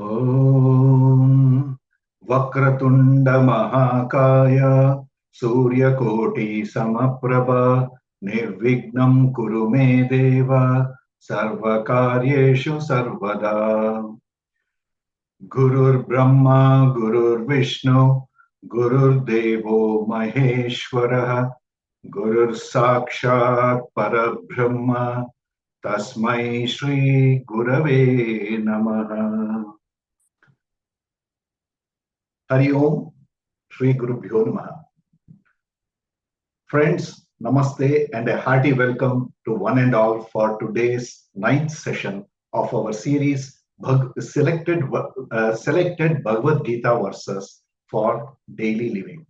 ॐ वक्रतुण्डमहाकाय सूर्यकोटिसमप्रभ निर्विघ्नं कुरु मे देव सर्वकार्येषु सर्वदा। गुरुर्ब्रह्मा गुरुर्विष्णु गुरुर्देवो महेश्वरः गुरुर्साक्षात् परब्रह्म तस्मै श्री गुरवे नमः। Hari Om, Shri Gurubhyo Namaha. Friends, Namaste and a hearty welcome to one and all for today's ninth session of our series selected Bhagavad Gita verses for daily living.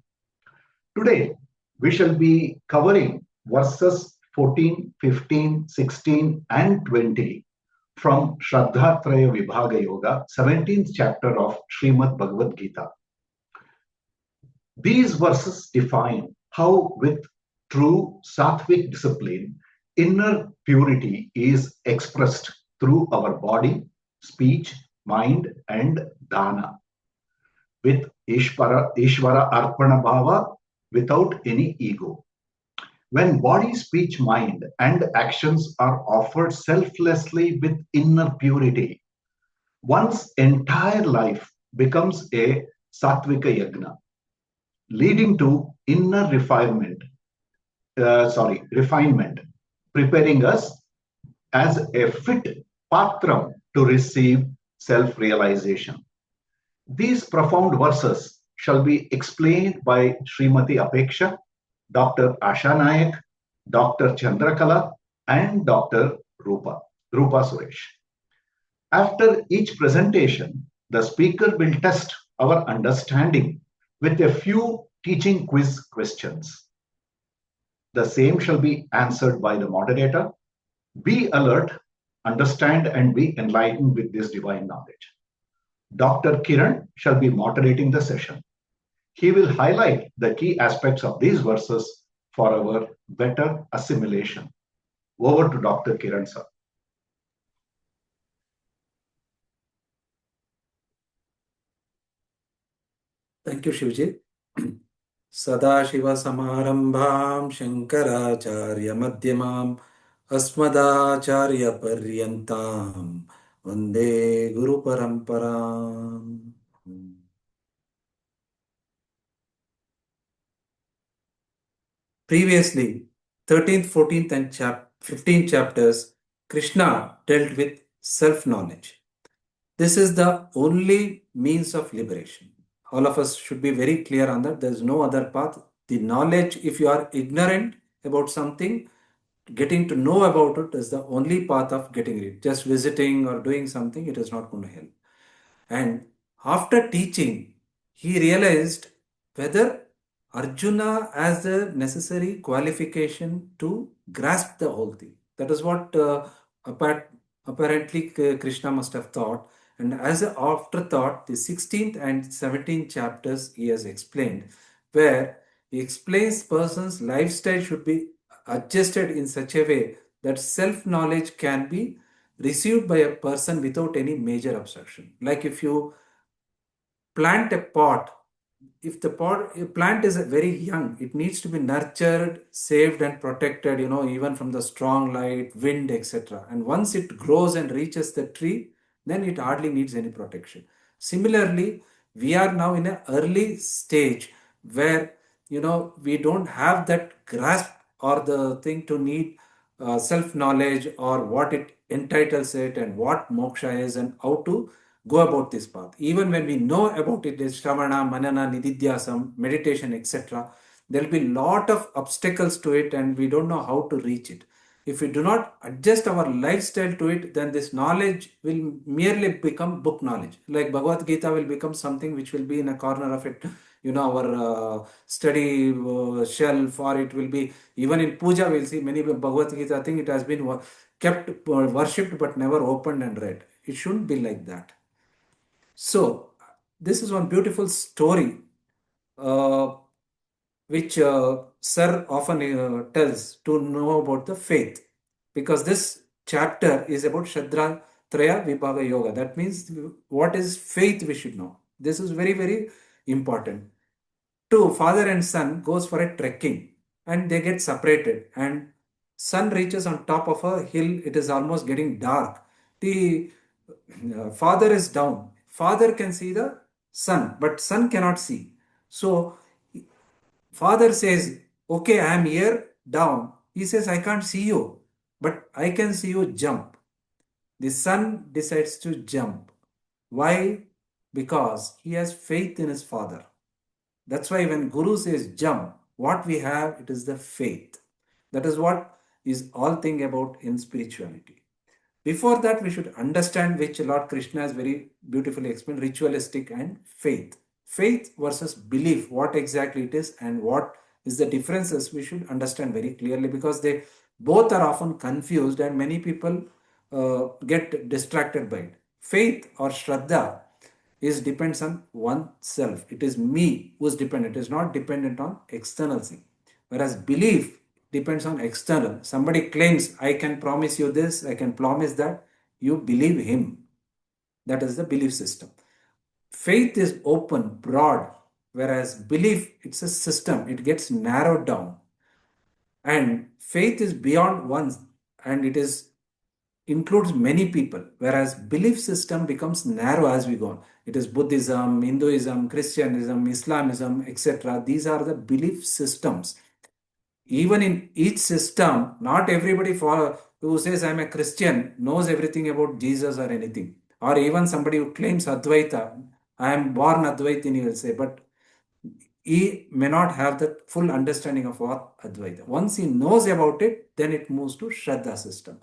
Today, we shall be covering verses 14, 15, 16 and 20 from Shraddhatraya Vibhaga Yoga, 17th chapter of Srimad Bhagavad Gita. These verses define how, with true sattvic discipline, inner purity is expressed through our body, speech, mind, and dana. With Ishvara Arpana Bhava, without any ego. When body, speech, mind, and actions are offered selflessly with inner purity, one's entire life becomes a sattvika yagna, leading to inner refinement, preparing us as a fit patram to receive self-realization. These profound verses shall be explained by Srimati Apeksha, Dr. Asha Nayak, Dr. Chandrakala, and Dr. Rupa Suresh. After each presentation, the speaker will test our understanding with a few teaching quiz questions. The same shall be answered by the moderator. Be alert, understand, and be enlightened with this divine knowledge. Dr. Kiran shall be moderating the session. He will highlight the key aspects of these verses for our better assimilation. Over to Dr. Kiran, sir. Thank you, Shivji. Sadashiva-samarambham Shankaracharya-madhyamam Asmadacharya-paryantam Vande Guru-paramparam. Previously, 13th, 14th and 15th chapters, Krishna dealt with self-knowledge. This is the only means of liberation. All of us should be very clear on that. There is no other path. The knowledge, if you are ignorant about something, getting to know about it is the only path of getting rid. Just visiting or doing something, it is not going to help. And after teaching, he realized whether Arjuna has the necessary qualification to grasp the whole thing. That is what apparently Krishna must have thought. And as an afterthought, the 16th and 17th chapters he has explained, where he explains person's lifestyle should be adjusted in such a way that self-knowledge can be received by a person without any major obstruction. Like if you plant a pot, if the plant is very young, it needs to be nurtured, saved and protected, even from the strong light, wind, etc. And once it grows and reaches the tree, then it hardly needs any protection. Similarly, we are now in an early stage where, we don't have that grasp or the thing to need self-knowledge or what it entitles it and what moksha is and how to go about this path. Even when we know about it, is Shravana, Manana, Nididhyasam, meditation, etc., there will be a lot of obstacles to it and we don't know how to reach it. If we do not adjust our lifestyle to it, then this knowledge will merely become book knowledge. Like Bhagavad Gita will become something which will be in a corner of it, our study shelf, or it will be, even in puja, we'll see many Bhagavad Gita, I think it has been kept, worshipped, but never opened and read. It shouldn't be like that. So, this is one beautiful story which Sir often tells to know about the faith, because this chapter is about Shraddha Traya Vibhaga Yoga. That means what is faith we should know. This is very, very important. Two, father and son goes for a trekking and they get separated, and son reaches on top of a hill. It is almost getting dark. The father is down. Father can see the son, but son cannot see. So father says, okay, I am here down. He says, I can't see you, but I can see you jump. The son decides to jump. Why? Because he has faith in his father. That's why when Guru says jump, what we have, it is the faith. That is what is all thing about in spirituality. Before that, we should understand, which Lord Krishna has very beautifully explained, ritualistic and faith. Faith versus belief, what exactly it is and what is the differences, we should understand very clearly, because they both are often confused and many people get distracted by it. Faith or Shraddha is depends on oneself. It is me who is dependent. It is not dependent on external thing. Whereas belief depends on external. Somebody claims, I can promise you this, I can promise that. You believe him. That is the belief system. Faith is open, broad, whereas belief, it's a system. It gets narrowed down. And faith is beyond one, and it is includes many people, whereas belief system becomes narrow as we go on. It is Buddhism, Hinduism, Christianism, Islamism, etc. These are the belief systems. Even in each system, not everybody who says I'm a Christian knows everything about Jesus or anything. Or even somebody who claims Advaita, I am born Advaitini, he will say, but he may not have the full understanding of what Advaita. Once he knows about it, then it moves to Shraddha system.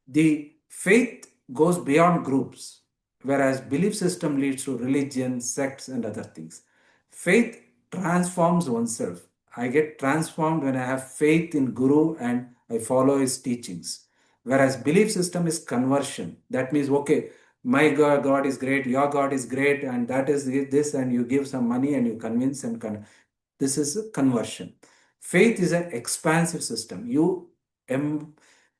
The faith goes beyond groups, whereas belief system leads to religion, sects, and other things. Faith transforms oneself. I get transformed when I have faith in Guru and I follow his teachings. Whereas belief system is conversion. That means, okay, my God is great, your God is great, and that is this, and you give some money and you convince and this is a conversion. Faith is an expansive system. You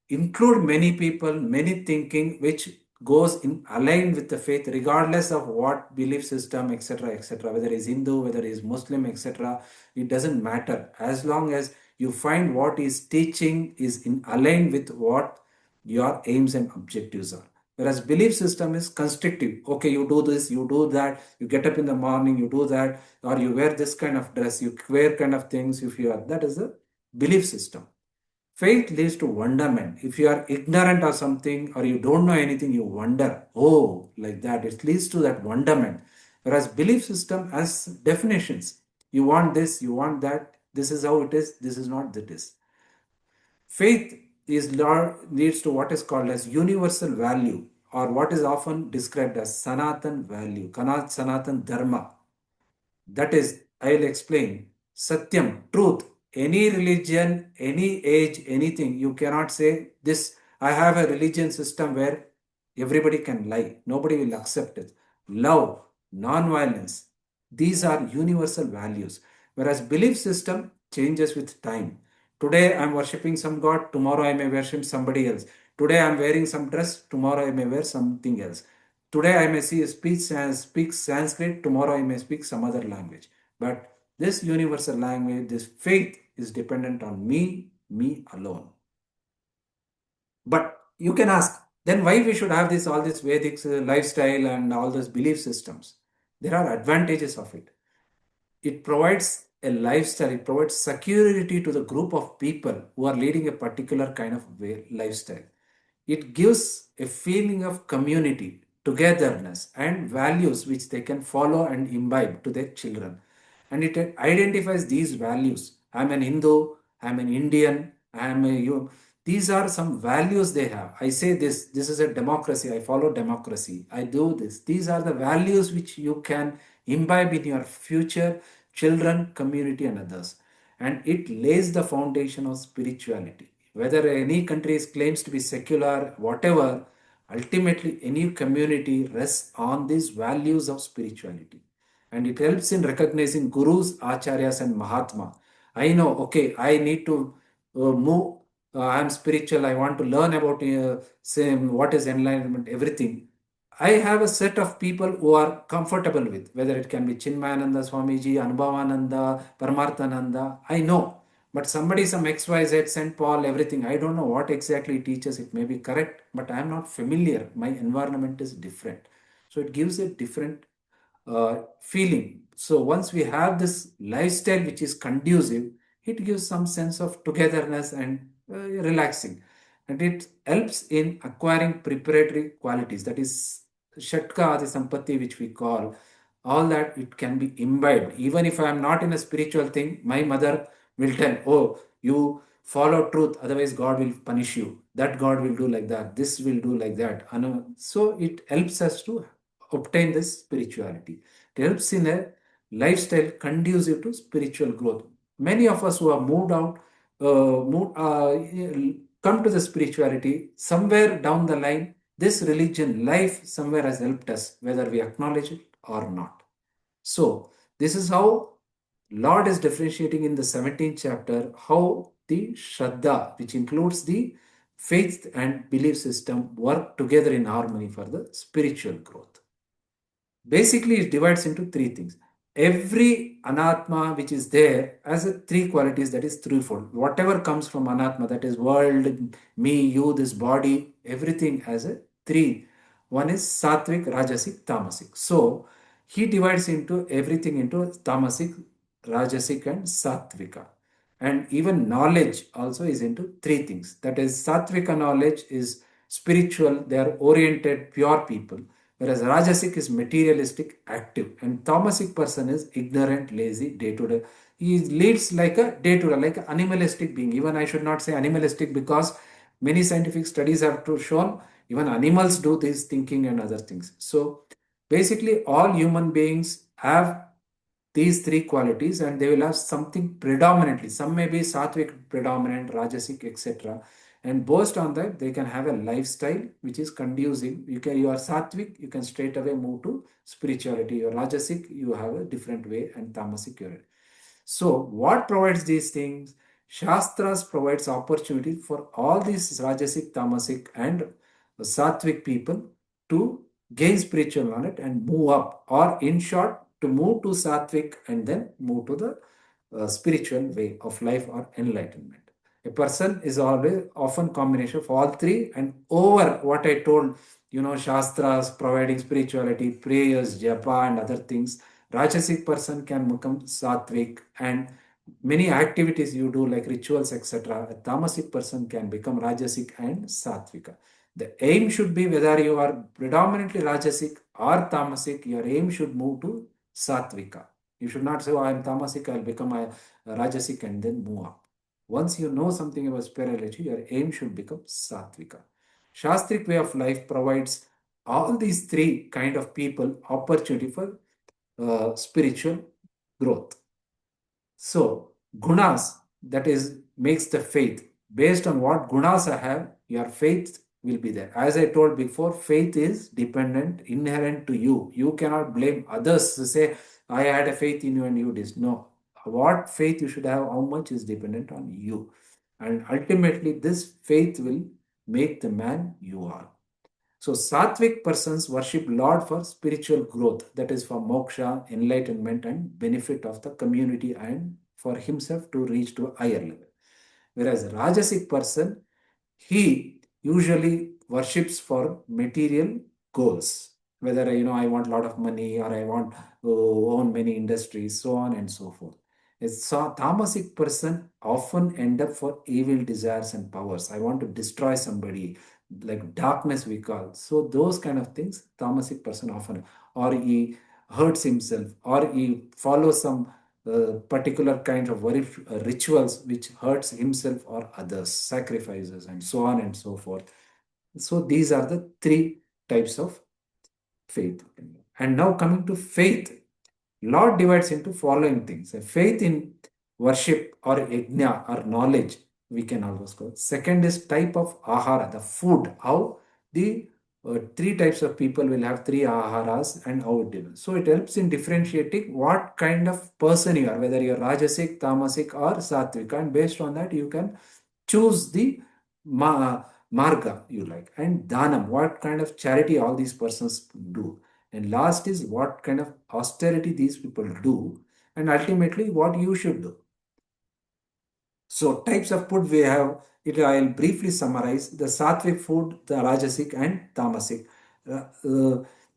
include many people, many thinking, which goes in aligned with the faith, regardless of what belief system, etc., whether it's Hindu, whether it's Muslim, etc. It doesn't matter, as long as you find what is teaching is in aligned with what your aims and objectives are. Whereas belief system is constrictive. Okay, you do this, you do that, you get up in the morning, you do that, or you wear this kind of dress, you wear kind of things. If you are, that is the belief system. Faith leads to wonderment. If you are ignorant or something, or you don't know anything, you wonder, oh, like that. It leads to that wonderment. Whereas belief system has definitions. You want this, you want that. This is how it is. This is not that is. Faith leads to what is called as universal value, or what is often described as Sanatan value, Sanatan Dharma. That is, I will explain. Satyam, truth. Any religion, any age, anything, you cannot say this. I have a religion system where everybody can lie. Nobody will accept it. Love, non-violence. These are universal values. Whereas belief system changes with time. Today I am worshipping some god, tomorrow I may worship somebody else. Today I am wearing some dress, tomorrow I may wear something else. Today I may speak Sanskrit, tomorrow I may speak some other language. But this universal language, this faith is dependent on me alone. But you can ask, then why we should have this all this Vedic lifestyle and all those belief systems? There are advantages of it. It provides a lifestyle, it provides security to the group of people who are leading a particular kind of lifestyle. It gives a feeling of community, togetherness, and values which they can follow and imbibe to their children. And it identifies these values. I'm an Hindu, I'm an Indian, I'm a you. These are some values they have. I say this is a democracy, I follow democracy, I do this. These are the values which you can imbibe in your future children, community, and others. And it lays the foundation of spirituality. Whether any country claims to be secular, whatever, ultimately any community rests on these values of spirituality. And it helps in recognizing gurus, acharyas, and mahatma. I know, okay, I need to move I am spiritual, I want to learn about same what is enlightenment, everything. I have a set of people who are comfortable with, whether it can be Chinmayananda Swamiji, Anubhavananda, Paramarthananda, I know. But somebody, some XYZ, St. Paul, everything, I don't know what exactly he teaches. It may be correct, but I am not familiar. My environment is different. So it gives a different feeling. So once we have this lifestyle which is conducive, it gives some sense of togetherness and relaxing. And it helps in acquiring preparatory qualities. That is Shatka Adi Sampatti, which we call. All that it can be imbibed. Even if I am not in a spiritual thing, my mother will tell, oh, you follow truth, otherwise God will punish you. That God will do like that. This will do like that. So it helps us to obtain this spirituality. It helps in a lifestyle conducive to spiritual growth. Many of us who have moved out, come to the spirituality somewhere down the line. This religion life somewhere has helped us, whether we acknowledge it or not. So this is how Lord is differentiating in the 17th chapter how the Shraddha, which includes the faith and belief system, work together in harmony for the spiritual growth. Basically, it divides into three things. Every anatma which is there has a three qualities, that is threefold. Whatever comes from anatma, that is world, me, you, this body, everything has a three. One is sattvic, rajasic, tamasic. So he divides into everything into tamasic, rajasic, and sattvika. And even knowledge also is into three things. That is, sattvika knowledge is spiritual, they are oriented, pure people. Whereas Rajasic is materialistic, active, and Tamasic person is ignorant, lazy, day to day. He leads like a day to day, like an animalistic being. Even I should not say animalistic because many scientific studies have to shown even animals do this thinking and other things. So basically, all human beings have these three qualities and they will have something predominantly. Some may be sattvic predominant, rajasic, etc. And based on that, they can have a lifestyle which is conducive. You are sattvic, you can straight away move to spirituality. You are rajasic, you have a different way, and tamasic, you are. So, what provides these things? Shastras provides opportunity for all these rajasic, tamasic, and sattvic people to gain spiritual knowledge and move up, or in short, to move to sattvic and then move to the spiritual way of life or enlightenment. A person is always often combination of all three, and over what I told, Shastras providing spirituality, prayers, japa, and other things. Rajasic person can become sattvic, and many activities you do like rituals, etc. A tamasic person can become rajasic and sattvika. The aim should be, whether you are predominantly rajasic or tamasic, your aim should move to sattvika. You should not say, oh, I am tamasic, I'll become a rajasic and then move up. Once you know something about spirituality, your aim should become sattvika. Shastric way of life provides all these three kind of people opportunity for spiritual growth. So, gunas, that is, makes the faith. Based on what gunas I have, your faith will be there. As I told before, faith is dependent, inherent to you. You cannot blame others to say, I had a faith in you and you did. No. What faith you should have, how much is dependent on you. And ultimately, this faith will make the man you are. So Sattvic persons worship Lord for spiritual growth, that is for moksha, enlightenment, and benefit of the community and for himself to reach to a higher level. Whereas Rajasic person, he usually worships for material goals. Whether I want a lot of money or I want to own many industries, so on and so forth. A tamasic person often end up for evil desires and powers. I want to destroy somebody, like darkness we call. So those kind of things, tamasic person often, or he hurts himself, or he follows some particular kind of rituals which hurts himself or others, sacrifices, and so on and so forth. So these are the three types of faith. And now coming to faith, Lord divides into following things. A faith in worship or yajna or knowledge, we can always go. Second is type of ahara, the food, how the three types of people will have three aharas and how it differs. So it helps in differentiating what kind of person you are, whether you're rajasic, tamasic, or sattvic, and based on that you can choose the marga you like, and dhanam, what kind of charity all these persons do, and last is what kind of austerity these people do, and ultimately what you should do. So types of food we have, it I'll briefly summarize the sattvic food, the rajasic and tamasic.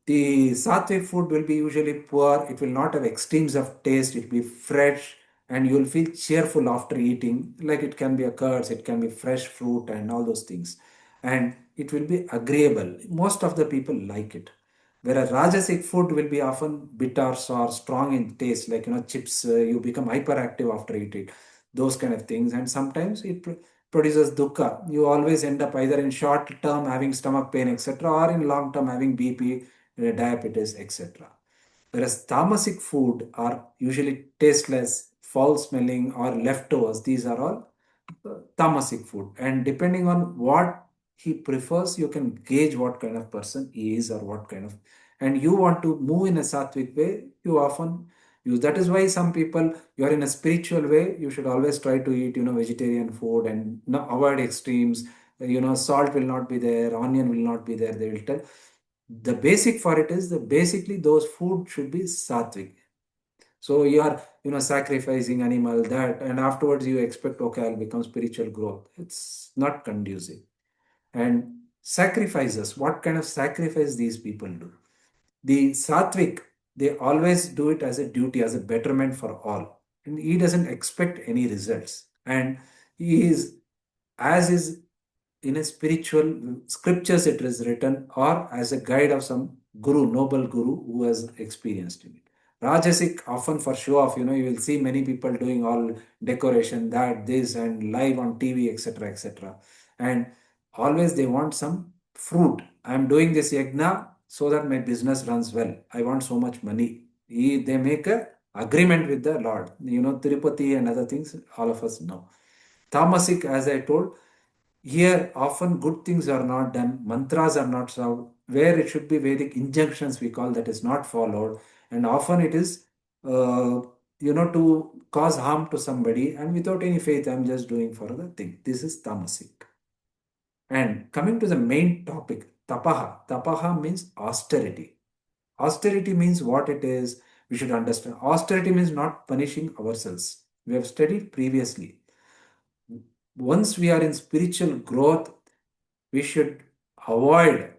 The sattvic food will be usually poor, it will not have extremes of taste, it will be fresh, and you will feel cheerful after eating. Like it can be a curds, it can be fresh fruit and all those things. And it will be agreeable. Most of the people like it. Whereas Rajasic food will be often bitter or strong in taste, like chips, you become hyperactive after eating those kind of things, and sometimes it produces dukkha. You always end up either in short term having stomach pain, etc., or in long term having BP, diabetes, etc. Whereas tamasic food are usually tasteless, foul smelling, or leftovers. These are all tamasic food. And depending on what he prefers, you can gauge what kind of person he is or what kind of. And you want to move in a sattvic way, you often use. That is why some people, you are in a spiritual way, you should always try to eat, vegetarian food and avoid extremes. Salt will not be there, onion will not be there. They will tell. The basic for it is that basically those food should be sattvic. So you are, sacrificing animal that, and afterwards you expect, okay, I'll become spiritual growth. It's not conducive. And sacrifices, what kind of sacrifice these people do? The sattvic, they always do it as a duty, as a betterment for all. And he doesn't expect any results. And he is, as is in a spiritual scriptures it is written, or as a guide of some guru, noble guru who has experienced in it. Rajasic, often for show off, you will see many people doing all decoration, that, this, and live on TV, etc., etc. And always they want some fruit. I am doing this yajna so that my business runs well. I want so much money. They make a agreement with the Lord. Tirupati and other things, all of us know. Tamasic, as I told, here, often good things are not done, mantras are not served, where it should be Vedic injunctions, we call, that is not followed, and often it is, to cause harm to somebody, and without any faith, I'm just doing for the thing. This is tamasic. And coming to the main topic, tapaha. Tapaha means austerity. Austerity means what it is, we should understand. Austerity means not punishing ourselves. We have studied previously. Once we are in spiritual growth, we should avoid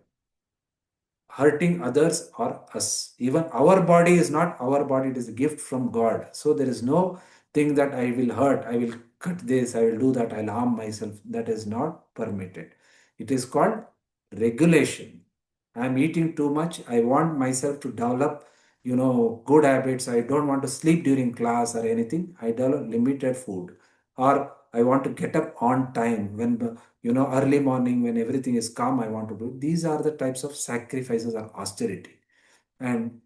hurting others or us. Even our body is not our body, it is a gift from God. So there is no thing that I will hurt, I will cut this, I will do that, I'll harm myself. That is not permitted. It is called regulation. I'm eating too much. I want myself to develop, good habits. I don't want to sleep during class or anything. I develop limited food. Or I want to get up on time when, early morning when everything is calm, I want to do. These are the types of sacrifices or austerity. And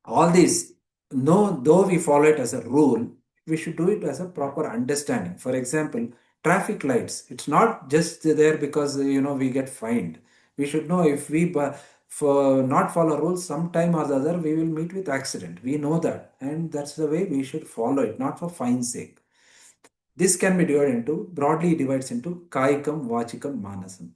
all these, no, though we follow it as a rule, we should do it as a proper understanding. For example, traffic lights, it's not just there because we get fined. We should know, if we for not follow rules, sometime or the other we will meet with accident. We know that, and that's the way we should follow it, not for fine's sake. This can be divided into, broadly divides into Kaikam, Vachikam, Manasam.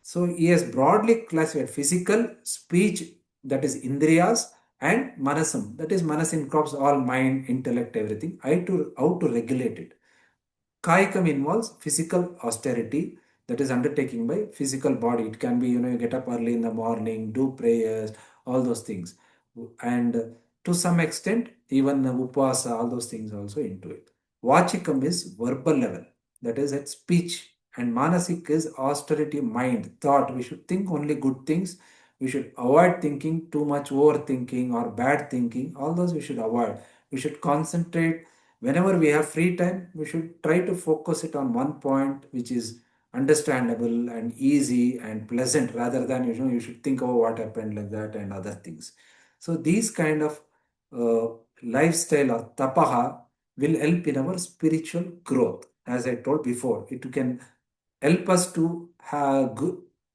So he has broadly classified physical, speech, that is Indriyas, and Manasam, that is Manas incorporates all mind, intellect, everything. How to regulate it. Kayakam involves physical austerity, that is undertaking by physical body. It can be, you get up early in the morning, do prayers, all those things. And to some extent, even upasa, all those things also into it. Vachikam is verbal level, that is at speech. And manasik is austerity, mind, thought. We should think only good things. We should avoid thinking too much, overthinking or bad thinking. All those we should avoid. We should concentrate. Whenever we have free time, we should try to focus it on one point which is understandable and easy and pleasant, rather than you should think, oh, what happened, like that, and other things. So these kind of uh, lifestyle or tapaha will help in our spiritual growth. As I told before, it can help us to have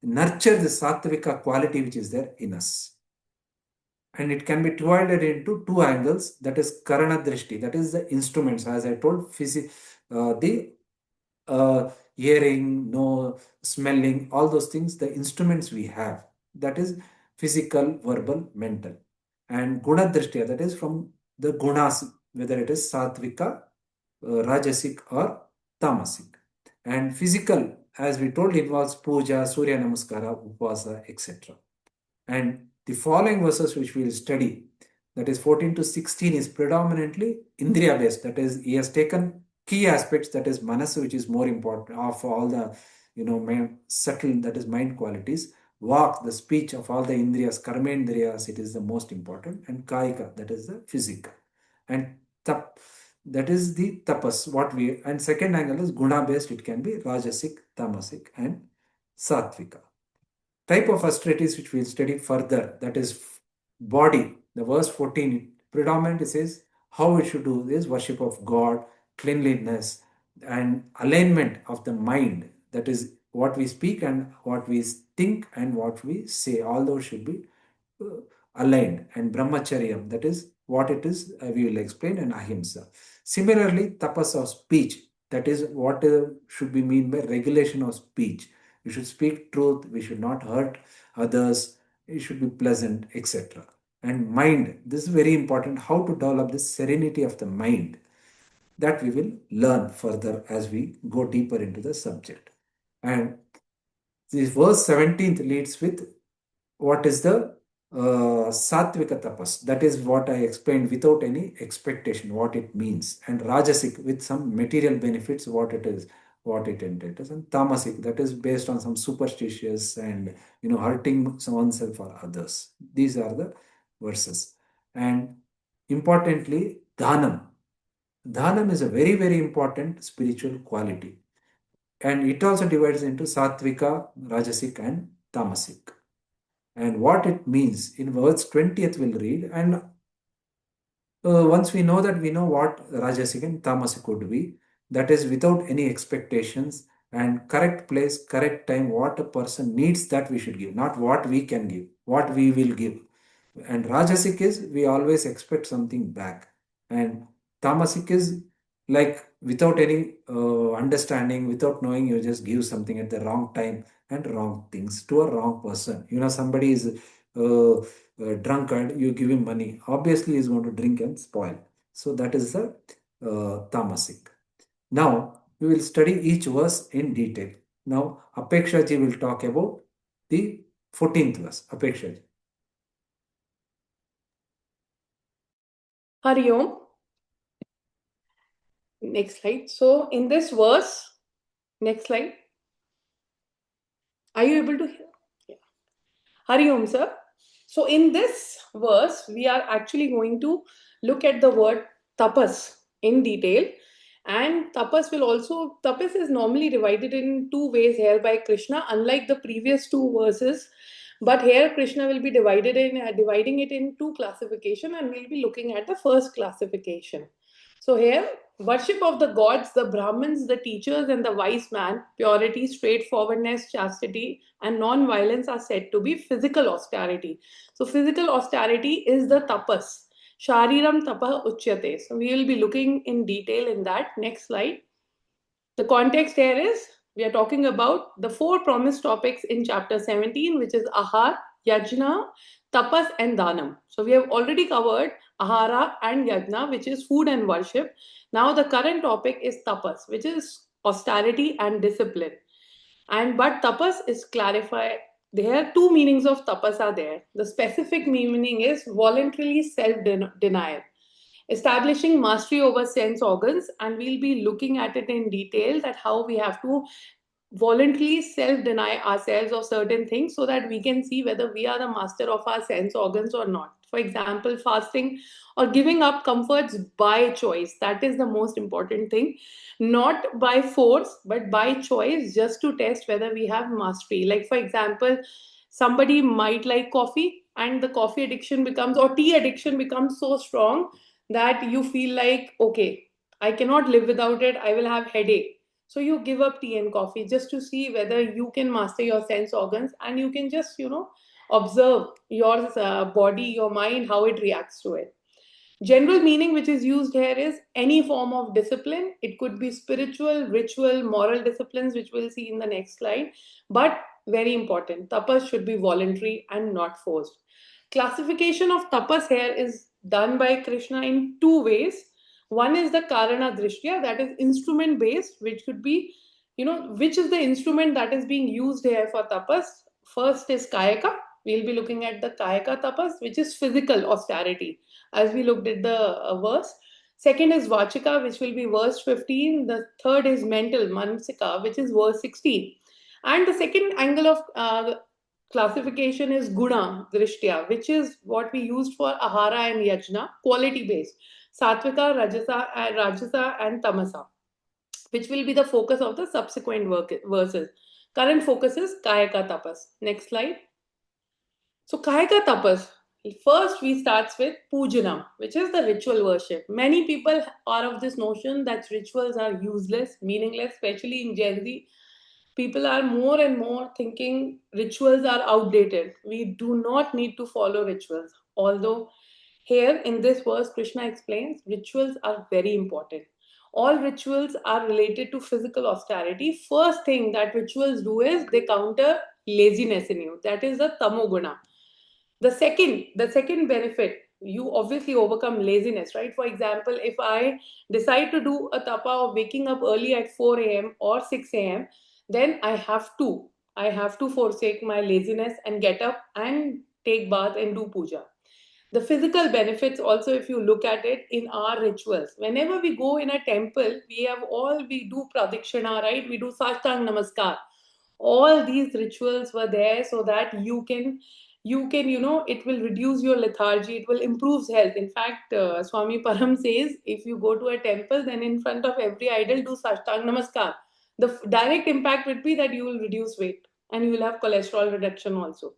nurture the sattvika quality which is there in us. And it can be divided into two angles, that is karana drishti, that is the instruments, as I told, the hearing, no smelling, all those things, the instruments we have, that is physical, verbal, mental. And guna drishtiya, that is from the gunas, whether it is satvika, rajasic or tamasic. And physical, as we told, involves puja, surya namaskara, upasa, etc. And the following verses which we will study, that is 14 to 16, is predominantly Indriya based. That is, he has taken key aspects, that is Manas, which is more important of all the, subtle, that is mind qualities. Vak, the speech of all the Indriyas, Karmendriyas, it is the most important. And Kaika, that is the physical. And Tap, that is the tapas, what we, and second angle is Guna based, it can be Rajasic, Tamasic, and Satvika. Type of austerities which we'll study further, that is body. The verse 14 predominantly says how we should do this: worship of God, cleanliness, and alignment of the mind. That is what we speak and what we think and what we say. All those should be uh, aligned. And brahmacharyam, that is what it is, we will explain, and ahimsa. Similarly, tapas of speech, that is what should be mean by regulation of speech. We should speak truth, we should not hurt others, it should be pleasant, etc. And mind, this is very important, how to develop this serenity of the mind. That we will learn further as we go deeper into the subject. And this verse 17th leads with what is the Satvika tapas. That is what I explained, without any expectation, what it means. And Rajasic, with some material benefits, what it is, what it entails. And Tamasic, that is based on some superstitious and hurting oneself or others. These are the verses. And importantly, Dhanam. Dhanam is a very, very important spiritual quality. And it also divides into Satvika, Rajasic, and Tamasic. And what it means in verse 20th we'll read. And once we know that, we know what Rajasic and Tamasic could be. That is without any expectations, and correct place, correct time, what a person needs, that we should give, not what we can give, what we will give. And Rajasic is we always expect something back. And Tamasic is like without any understanding, without knowing, you just give something at the wrong time and wrong things to a wrong person. Somebody is drunkard, you give him money, obviously he's going to drink and spoil. So that is the Tamasic. Now we will study each verse in detail. Now Apekshaji will talk about the 14th verse. Apekshaji. Hari Om. Next slide. So in this verse, next slide. Are you able to hear? Yeah. Hari Om, sir. So in this verse, we are actually going to look at the word tapas in detail. And tapas is normally divided in two ways here by Krishna, unlike the previous two verses. But here Krishna will be dividing it in two classification, and we'll be looking at the first classification. So here, worship of the gods, the Brahmins, the teachers, and the wise man, purity, straightforwardness, chastity, and non-violence are said to be physical austerity. So physical austerity is the tapas. Shariram tapah uchyate. So we will be looking in detail in that. Next slide. The context here is we are talking about the four promised topics in chapter 17, which is ahar, yajna, tapas, and danam. So we have already covered ahara and yajna, which is food and worship. Now the current topic is tapas, which is austerity and discipline. But tapas is clarified. There are two meanings of tapas are there. The specific meaning is voluntarily self-denial, establishing mastery over sense organs, and we'll be looking at it in detail, that how we have to voluntarily self-deny ourselves of certain things so that we can see whether we are the master of our sense organs or not. For example, fasting or giving up comforts by choice. That is the most important thing. Not by force, but by choice, just to test whether we have mastery. Like, for example, somebody might like coffee, and the coffee addiction becomes, or tea addiction becomes so strong that you feel like, okay, I cannot live without it, I will have headache. So you give up tea and coffee just to see whether you can master your sense organs, and you can just, observe your body, your mind, how it reacts to it. General meaning which is used here is any form of discipline. It could be spiritual, ritual, moral disciplines, which we'll see in the next slide. But very important, tapas should be voluntary and not forced. Classification of tapas here is done by Krishna in two ways. One is the karana drishtya, that is instrument based, which could be, which is the instrument that is being used here for tapas. First is kayaka. We'll be looking at the kayaka tapas, which is physical austerity, as we looked at the verse. Second is Vachika, which will be verse 15. The third is mental, Mansika, which is verse 16. And the second angle of classification is Guna, Drishtya, which is what we used for Ahara and Yajna, quality based. Satvika, Rajasa, and Tamasa, which will be the focus of the subsequent verses. Current focus is Kayaka Tapas. Next slide. So Kayaka Tapas, first we starts with Pujanam, which is the ritual worship. Many people are of this notion that rituals are useless, meaningless, especially in Gen Z. People are more and more thinking rituals are outdated. We do not need to follow rituals. Although here in this verse, Krishna explains rituals are very important. All rituals are related to physical austerity. First thing that rituals do is they counter laziness in you. That is the tamoguna. The second benefit, you obviously overcome laziness, right? For example, if I decide to do a tapa of waking up early at 4 a.m. or 6 a.m., then I have to forsake my laziness and get up and take bath and do puja. The physical benefits also, if you look at it in our rituals, whenever we go in a temple, we do pradikshina, right? We do sashtang namaskar. All these rituals were there so that you can it will reduce your lethargy, it will improve health. In fact, Swami Param says, if you go to a temple, then in front of every idol do sashtang namaskar. The direct impact would be that you will reduce weight and you will have cholesterol reduction also.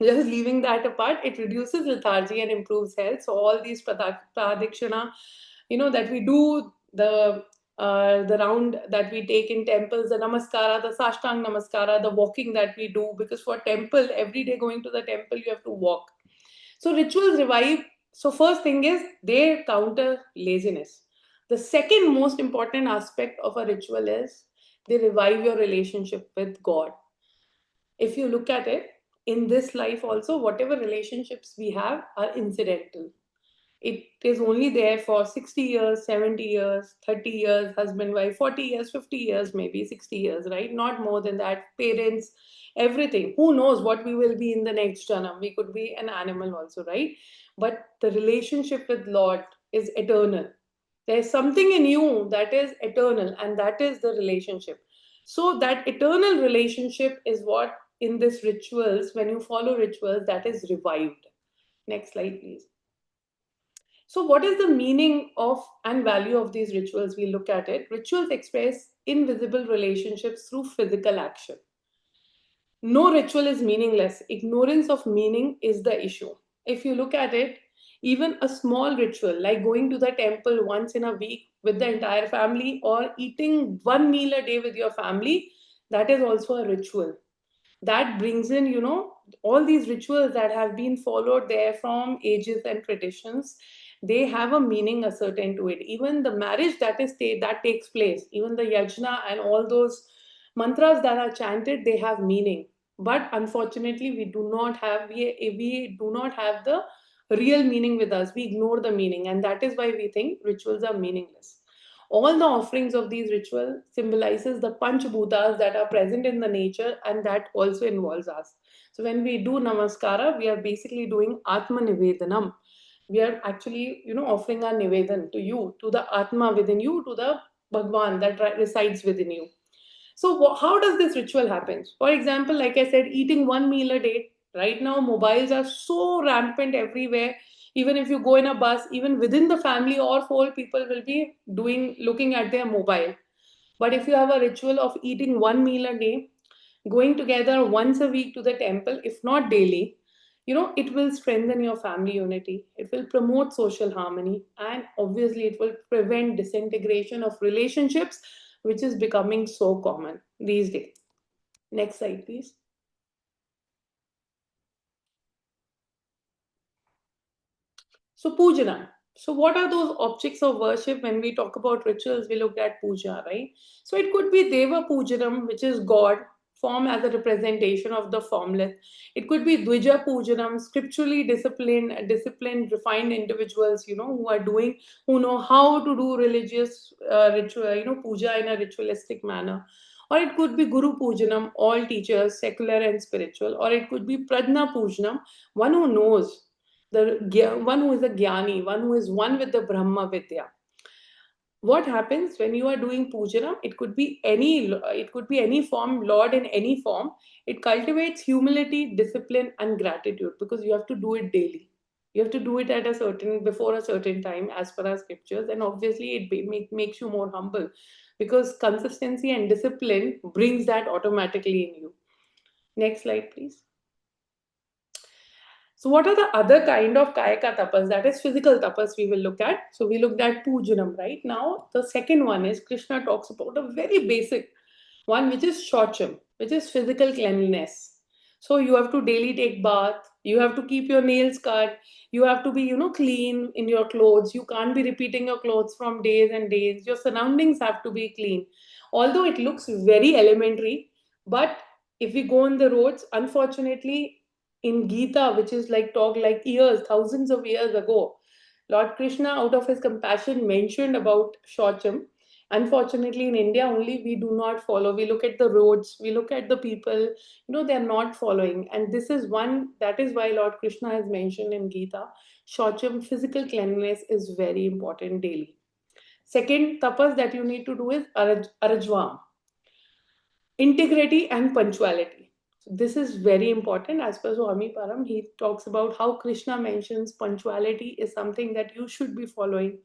Just leaving that apart, it reduces lethargy and improves health. So all these pradikshina, that we do, the round that we take in temples, the namaskara, the sashtang namaskara, the walking that we do, because for temple, every day going to the temple, you have to walk. So rituals revive. So first thing is they counter laziness. The second most important aspect of a ritual is they revive your relationship with God. If you look at it, in this life also, whatever relationships we have are incidental. It is only there for 60 years, 70 years, 30 years, husband, wife, 40 years, 50 years, maybe 60 years, right? Not more than that. Parents, everything. Who knows what we will be in the next janam? We could be an animal also, right? But the relationship with Lord is eternal. There's something in you that is eternal, and that is the relationship. So that eternal relationship is what in this rituals, when you follow rituals, that is revived. Next slide, please. So, what is the meaning of and value of these rituals? We look at it. Rituals express invisible relationships through physical action. No ritual is meaningless. Ignorance of meaning is the issue. If you look at it, even a small ritual like going to the temple once in a week with the entire family or eating one meal a day with your family, that is also a ritual. That brings in, all these rituals that have been followed there from ages and traditions. They have a meaning ascertained to it. Even the marriage that takes place, even the yajna and all those mantras that are chanted, they have meaning. But unfortunately, we do not have the real meaning with us. We ignore the meaning, and that is why we think rituals are meaningless. All the offerings of these rituals symbolizes the panch bhutas that are present in the nature, and that also involves us. So when we do namaskara, we are basically doing atma nivedanam. We are actually, offering our nivedan to you, to the atma within you, to the Bhagwan that resides within you. So how does this ritual happen? For example, like I said, eating one meal a day. Right now, mobiles are so rampant everywhere. Even if you go in a bus, even within the family or four people will be looking at their mobile. But if you have a ritual of eating one meal a day, going together once a week to the temple, if not daily, it will strengthen your family unity. It will promote social harmony, and obviously, it will prevent disintegration of relationships, which is becoming so common these days. Next slide, please. So, Pujana. So, what are those objects of worship? When we talk about rituals, we look at puja, right? So, it could be Deva Pujanam, which is God, form as a representation of the formless. It could be Dvija Pujanam, scripturally disciplined, refined individuals, who know how to do religious ritual, puja in a ritualistic manner. Or it could be Guru Pujanam, all teachers, secular and spiritual. Or it could be Prajna Pujanam, one who knows, one who is a jnani, one who is one with the Brahma Vidya. What happens when you are doing pujanam? It could be any form, Lord in any form. It cultivates humility, discipline, and gratitude, because you have to do it daily. You have to do it at before a certain time, as per our scriptures, and obviously makes you more humble, because consistency and discipline brings that automatically in you. Next slide, please. So, what are the other kind of kayaka tapas? That is physical tapas we will look at. So, we looked at pujanam, right? Now, the second one is Krishna talks about a very basic one, which is shocham, which is physical cleanliness. So, you have to daily take bath. You have to keep your nails cut. You have to be, clean in your clothes. You can't be repeating your clothes from days and days. Your surroundings have to be clean. Although it looks very elementary, but if we go on the roads, unfortunately, in Gita, which is like talk like years, thousands of years ago, Lord Krishna, out of his compassion, mentioned about Shocham. Unfortunately, in India only, we do not follow. We look at the roads, we look at the people, they are not following. And this is one, that is why Lord Krishna has mentioned in Gita, Shocham, physical cleanliness is very important daily. Second tapas that you need to do is Arajvam, integrity and punctuality. So this is very important. As per Swami Param, he talks about how Krishna mentions punctuality is something that you should be following.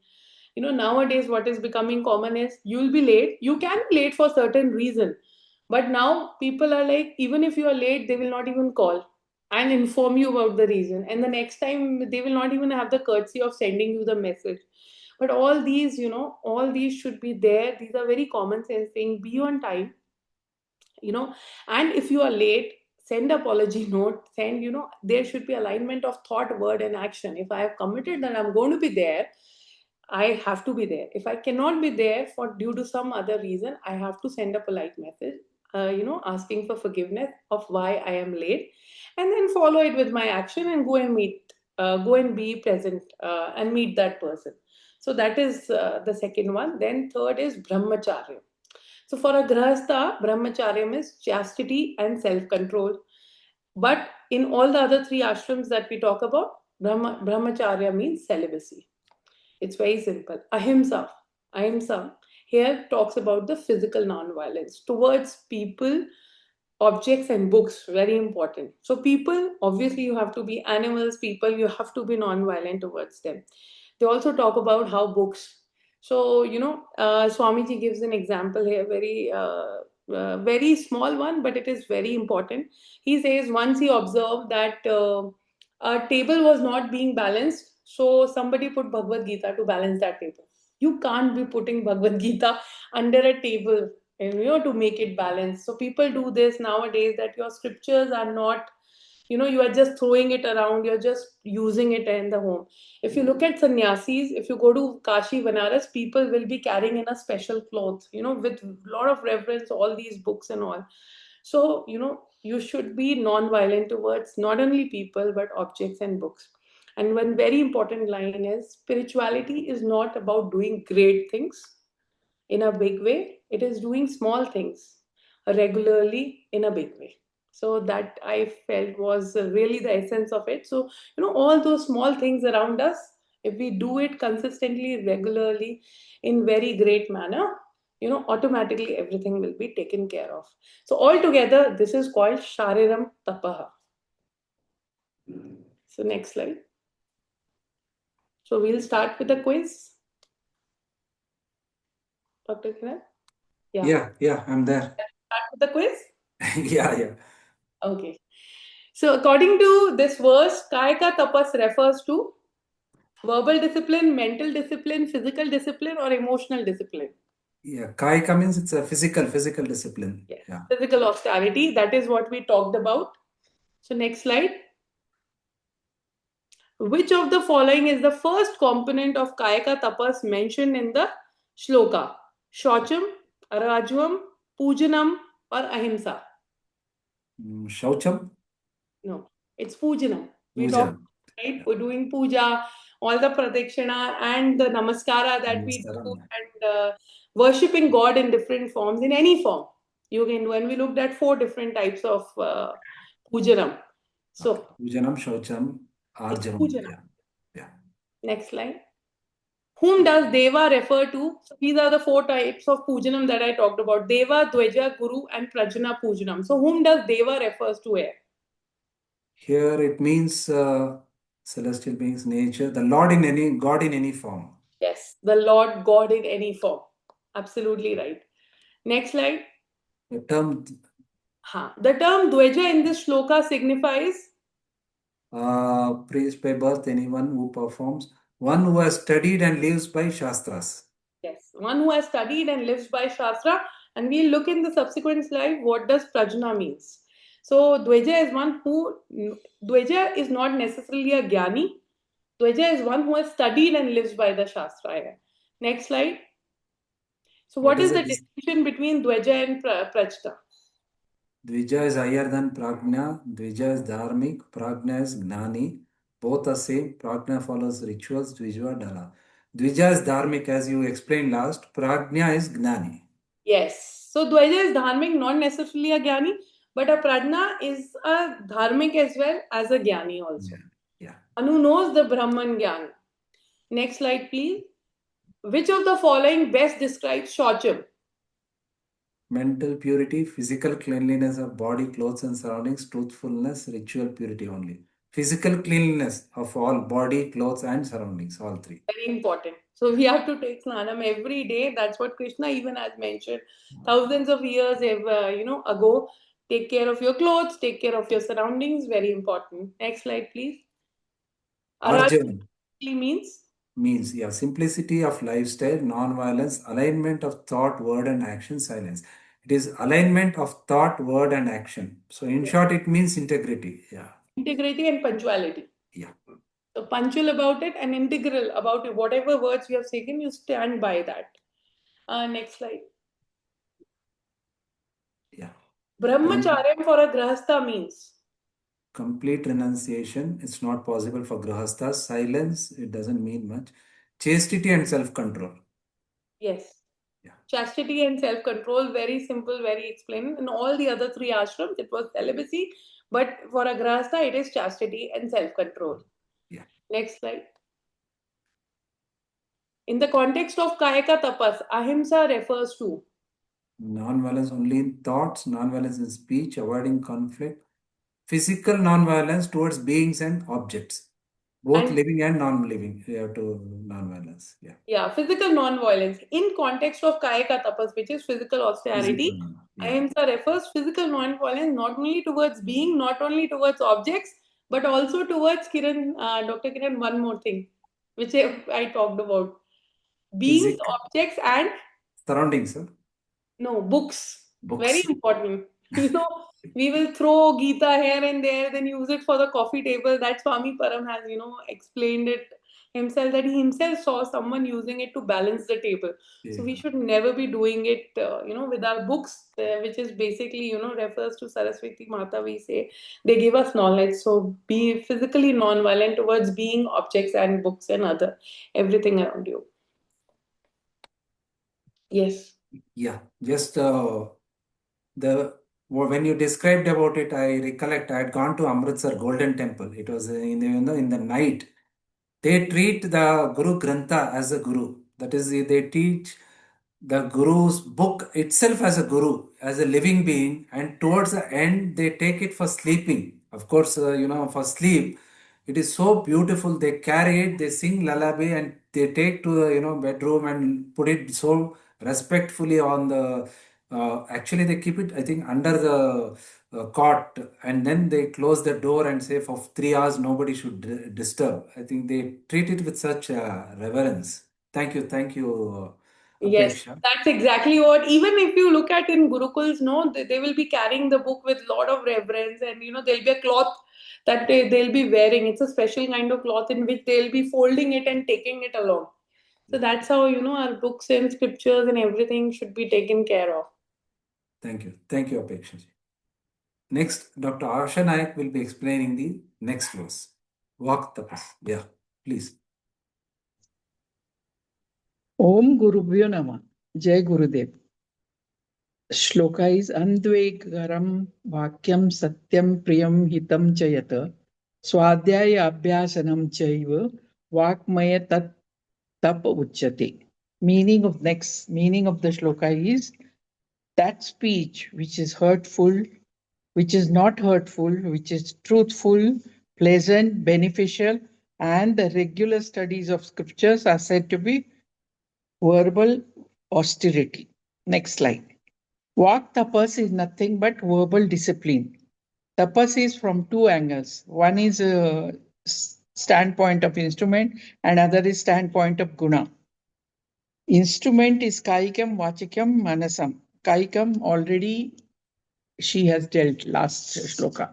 Nowadays what is becoming common is you'll be late. You can be late for certain reason, but now people are like, even if you are late, they will not even call and inform you about the reason. And the next time they will not even have the courtesy of sending you the message. But all these should be there. These are very common sense things. Be on time, and if you are late, send apology note. There should be alignment of thought, word, and action. If I have committed that I'm going to be there, I have to be there. If I cannot be there for due to some other reason, I have to send a polite message, asking for forgiveness of why I am late, and then follow it with my action and go and be present, and meet that person. So that is the second one. Then third is brahmacharya. So for a grahastha, brahmacharyam is chastity and self-control. But in all the other three ashrams that we talk about, brahmacharya means celibacy. It's very simple. Ahimsa here talks about the physical non-violence towards people, objects, and books. Very important. So people, obviously, you have to be animals, people, you have to be non-violent towards them. They also talk about how books. So Swamiji gives an example here, very small one, but it is very important. He says once he observed that a table was not being balanced, so somebody put Bhagavad Gita to balance that table. You can't be putting Bhagavad Gita under a table, and to make it balanced. So people do this nowadays, that your scriptures are not, you are just throwing it around, you're just using it in the home. If you look at sannyasis, if you go to Kashi, Banaras, people will be carrying in a special cloth, with a lot of reverence, all these books and all. So you should be non-violent towards not only people but objects and books. And one very important line is, spirituality is not about doing great things in a big way. It is doing small things regularly in a big way. So that I felt was really the essence of it. So, all those small things around us, if we do it consistently, regularly, in very great manner, automatically everything will be taken care of. So altogether, this is called Shariram Tapaha. So next slide. So we'll start with the quiz. Dr. Kiran? Yeah, I'm there. Start with the quiz? Yeah. Okay. So according to this verse, Kayaka Tapas refers to verbal discipline, mental discipline, physical discipline, or emotional discipline. Yeah, Kaika means it's a physical discipline. Yes. Yeah. Physical austerity, that is what we talked about. So next slide. Which of the following is the first component of Kayaka Tapas mentioned in the shloka? Shaucham, Arajvam, Pujanam, or Ahimsa? Shaucham? No, it's Pujanam. We Puja. talked, right? We're doing puja, all the pradakshina and the namaskara that we do, Namaskaram. and worshipping God in different forms, in any form. You can, when we looked at 4 different types of pujanam. So, Pujanam, Shaucham, it's Arjavam. pujanam. Yeah. Next slide. Whom does Deva refer to? So these are the 4 types of pujanam that I talked about. Deva, Dveja, Guru, and Prajna pujanam. So whom does Deva refers to here? Here it means celestial beings, nature, the Lord in any, God in any form. Yes, the Lord God in any form. Absolutely right. Next slide. The term The term Dveja in this shloka signifies praised by birth, anyone who performs, one who has studied and lives by Shastras. yes, one who has studied and lives by Shastra. And we'll look in the subsequent slide what does Prajna means. So Dveja is one who Dveja is not necessarily a Gyani. Dveja is one who has studied and lives by the Shastra. Next slide. So what is the distinction between Dveja and Prajna? Dvija is higher than Prajna. Dvija is dharmic. Prajna is gnani. Both are same. Prajna follows rituals. Dvija dhala. Dvija is dharmic, as you explained last. Prajna is gnani. Yes. So Dvaja is dharmic, not necessarily a Gyani, but a Prajna is a dharmic as well as a Gyani also. Yeah. Anu knows the Brahman Gyan. Next slide, please. Which of the following best describes Shaucham? Mental purity, physical cleanliness of body, clothes and surroundings, truthfulness, ritual purity only. Physical cleanliness of all body, clothes and surroundings, all 3. Very important. So we have to take Snanam every day. That's what Krishna even has mentioned thousands of years ago. Take care of your clothes, take care of your surroundings. Very important. Next slide, please. Arjan Means means, simplicity of lifestyle, non-violence, alignment of thought, word and action, silence. It is alignment of thought, word and action. So in short, it means integrity. Yeah. Integrity and punctuality. Yeah. So punctual about it and integral about it. Whatever words you have taken, you stand by that. Next slide. Yeah. Brahmacharyam for a grahastha means complete renunciation. It's not possible for grahasthas. Silence, it doesn't mean much. Chastity and self-control. yes. Yeah. Chastity and self-control, very simple, very explained. In all the other 3 ashrams, it was celibacy, but for a grahastha, it is chastity and self-control. Yeah. Next slide. In the context of Kayaka Tapas, ahimsa refers to non-violence only in thoughts, non-violence in speech, avoiding conflict, physical non-violence towards beings and objects, both living and non-living. You have to non-violence. Yeah, physical non-violence. In context of Kayaka Tapas, which is physical austerity, ahimsa refers physical non-violence not only towards being, not only towards objects, but also towards Dr. Kiran, one more thing, which I talked about. Beings, objects, and surroundings, sir. No, books. Very important. We will throw Gita here and there, then use it for the coffee table. That Swami Param has, explained it himself, that he himself saw someone using it to balance the table. So we should never be doing it, with our books, which is basically, refers to Saraswati Mata. We say they give us knowledge. So be physically non-violent towards being, objects, and books and everything around you. Yes. Yeah, just when you described about it, I recollect I had gone to Amritsar Golden Temple. It was in the night. They treat the Guru Grantha as a guru. That is, they teach the Guru's book itself as a guru, as a living being, and towards the end they take it for sleeping. Of course, for sleep, it is so beautiful. They carry it, they sing lullaby, and they take to the bedroom and put it so respectfully on the. Actually, they keep it, I think, under the cot, and then they close the door and say for 3 hours nobody should disturb. I think they treat it with such reverence. Thank you. Yes, Apeksha. that's exactly what. Even if you look at in Gurukuls, no, they will be carrying the book with lot of reverence, and there'll be a cloth that they'll be wearing. It's a special kind of cloth in which they'll be folding it and taking it along. So that's how, our books and scriptures and everything should be taken care of. Thank you. Thank you, Apeksha. Next, Dr. Arsha Naik will be explaining the next verse. Vak tapas. Yeah, please. Om Gurubhyo Namah. Jai Gurudev. Shloka is Andvegaram Vakyam Satyam Priyam Hitam Chayata Swadhyaya Abhyasanam Chaiva Vakmaya Tat Tap Uchyate. Meaning of the shloka is that speech which is hurtful, which is not hurtful, which is truthful, pleasant, beneficial, and the regular studies of scriptures are said to be verbal austerity. Next slide. Vak tapas is nothing but verbal discipline. Tapas is from two angles. One is a standpoint of instrument and other is standpoint of guna. Instrument is kaikam, vachikam, manasam. Kaikam already she has dealt last shloka.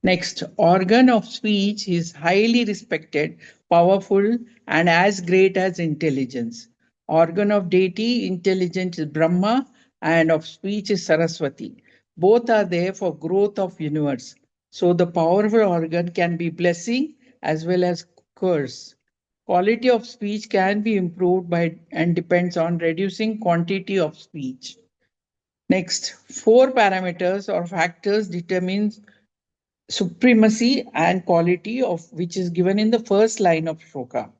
Next, organ of speech is highly respected, powerful, and as great as intelligence. Organ of deity, intelligence is Brahma, and of speech is Saraswati. Both are there for growth of universe. So the powerful organ can be blessing as well as curse. Quality of speech can be improved by and depends on reducing quantity of speech. Next, four parameters or factors determine supremacy and quality of which is given in the first line of shloka.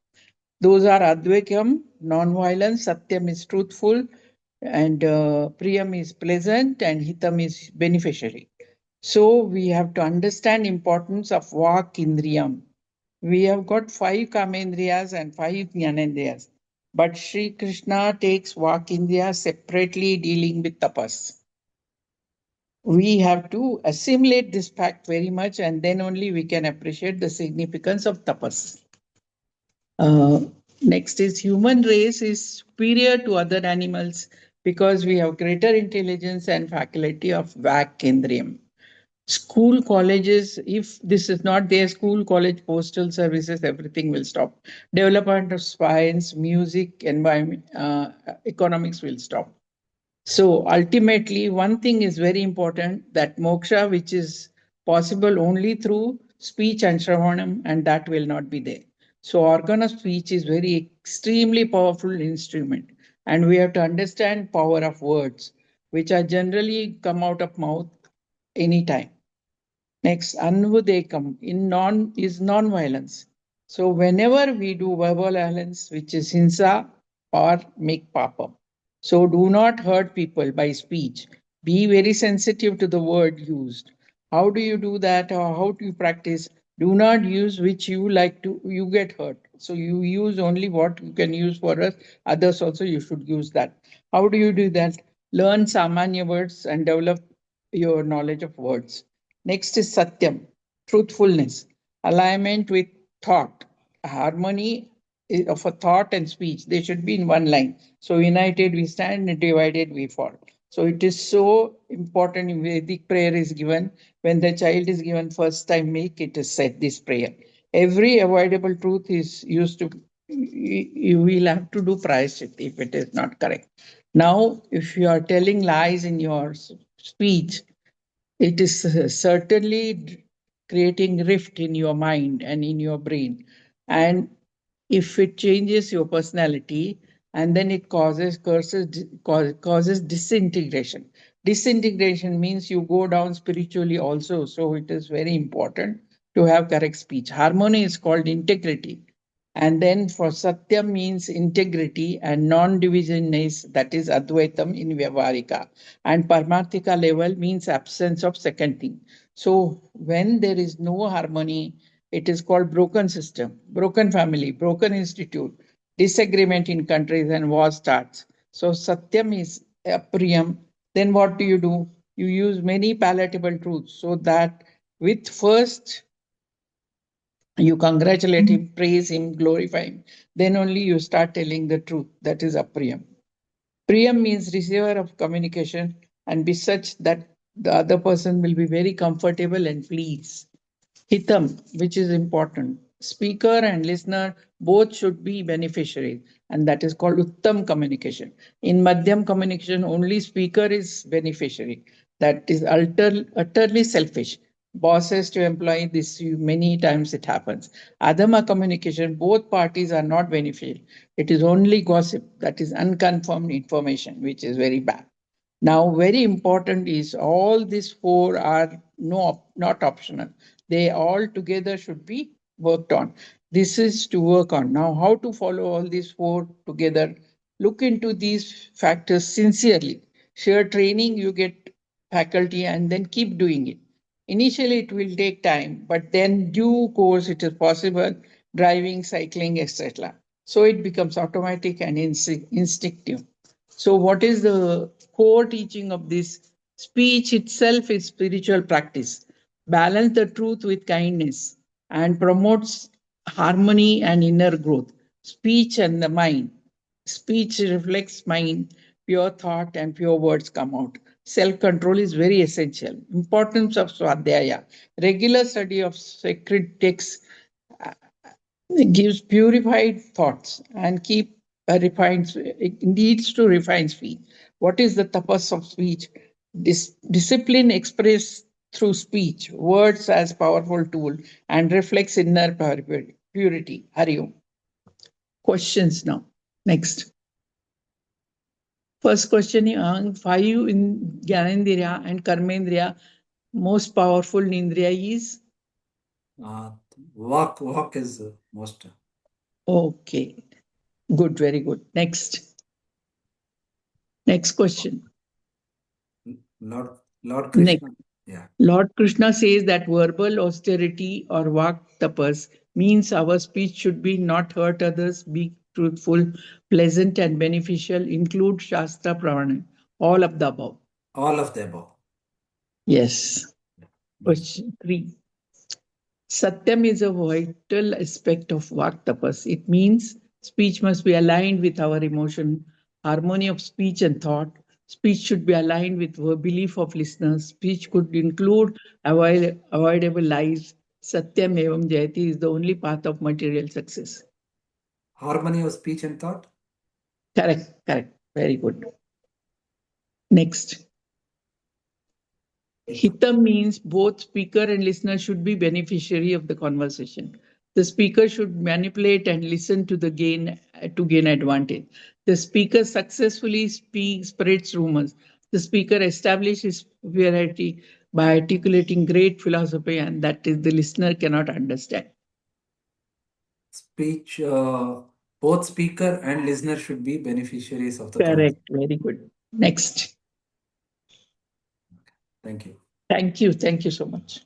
Those are Advaitam, non-violence, Satyam is truthful, and Priyam is pleasant, and Hitam is beneficiary. So we have to understand importance of Vak Indriyam. We have got 5 Kamendriyas and 5 Jnanendriyas. But Sri Krishna takes Vak Indriya separately dealing with tapas. We have to assimilate this fact very much, and then only we can appreciate the significance of tapas. Next is human race is superior to other animals because we have greater intelligence and faculty of Vak Kendriyam. School, colleges, if this is not there, school, college, postal services, everything will stop. Development of science, music, environment, economics will stop. So ultimately, one thing is very important, that moksha, which is possible only through speech and shravanam, and that will not be there. So organ of speech is very extremely powerful instrument, and we have to understand power of words, which are generally come out of mouth anytime. Next, anvudekam is non-violence. So whenever we do verbal violence, which is hinsa or make papa, so do not hurt people by speech. Be very sensitive to the word used. How do you do that, or how do you practice? Do not use which you like to, you get hurt. So you use only what you can use for us. Others also you should use that. How do you do that? Learn Samanya words and develop your knowledge of words. Next is Satyam, truthfulness, alignment with thought, harmony of a thought and speech. They should be in one line. So united we stand and divided we fall. So it is so important. In Vedic prayer is given when the child is given first time milk, it is said this prayer. Every avoidable truth is used to, you will have to do prayashit if it is not correct. Now, if you are telling lies in your speech, it is certainly creating rift in your mind and in your brain. And if it changes your personality, and then it causes disintegration. Disintegration means you go down spiritually also. So it is very important to have correct speech. Harmony is called integrity. And then for Satya means integrity and non-divisionness, that is Advaitam in Vyavarika. And Paramarthika level means absence of second thing. So when there is no harmony, it is called broken system, broken family, broken institute, disagreement in countries, and war starts. So Satyam is Apriyam. Then what do? You use many palatable truths so that with first you congratulate him, praise him, glorify him. Then only you start telling the truth. That is Apriyam. Priyam means receiver of communication and be such that the other person will be very comfortable and pleased. Hitam, which is important. Speaker and listener both should be beneficiaries, and that is called Uttam communication. In Madhyam communication, only speaker is beneficiary. That is utterly selfish. Bosses to employee, this many times it happens. Adama communication, both parties are not beneficial. It is only gossip, that is unconfirmed information, which is very bad. Now, very important is all these four are not optional. They all together should be worked on. This is to work on. Now, how to follow all these four together? Look into these factors sincerely. Share training, you get faculty, and then keep doing it. Initially, it will take time, but then due course, it is possible. Driving, cycling, etc. So it becomes automatic and instinctive. So, what is the core teaching of this? Speech itself is spiritual practice. Balance the truth with kindness and promotes harmony and inner growth. Speech and the mind. Speech reflects mind, pure thought and pure words come out. Self control is very essential. Importance of Swadhyaya. Regular study of sacred texts it gives purified thoughts and keep a refined. It needs to refine speech. What is the tapas of speech? Discipline expressed through speech, words as powerful tool, and reflects inner purity. Hariom. Questions now. Next. First question: five in Gyanendriya and Karmendriya, most powerful Nindriya is? Walk is most. Okay. Good, very good. Next. Next question. Lord Krishna. Next. Yeah. Lord Krishna says that verbal austerity or vak tapas means our speech should be not hurt others, be truthful, pleasant, and beneficial, include Shastra Pramana, all of the above. All of the above. Yes. Question 3. Satyam is a vital aspect of vak tapas. It means speech must be aligned with our emotion, harmony of speech and thought. Speech should be aligned with the belief of listeners. Speech could include avoidable lies. Satyam evam jayati is the only path of material success. Harmony of speech and thought? Correct, correct. Very good. Next. Hitam means both speaker and listener should be beneficiary of the conversation. The speaker should manipulate and listen to gain advantage. The speaker successfully spreads rumors. The speaker establishes superiority by articulating great philosophy, and that is the listener cannot understand. Speech, both speaker and listener should be beneficiaries of the Correct. conversation. Very good. Next. Thank you. Thank you. Thank you so much.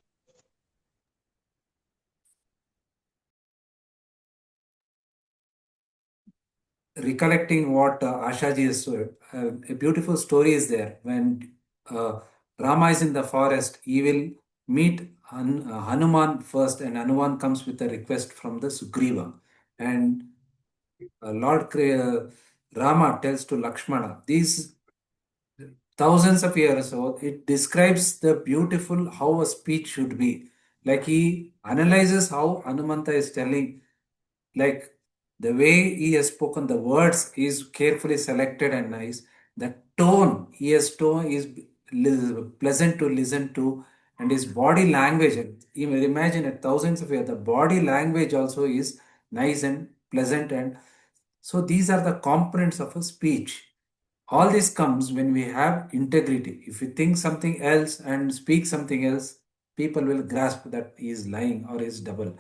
Recollecting what Ashaji has said, a beautiful story is there. When Rama is in the forest, he will meet Hanuman first, and Hanuman comes with a request from the Sugriva. And Rama tells to Lakshmana, these thousands of years old, it describes the beautiful how a speech should be. Like he analyzes how Hanumanta is telling, like the way he has spoken, the words is carefully selected and nice. The tone he has tone is pleasant to listen to, and his body language. You may imagine at thousands of years, the body language also is nice and pleasant, and so these are the components of a speech. All this comes when we have integrity. If we think something else and speak something else, people will grasp that he is lying or he is double.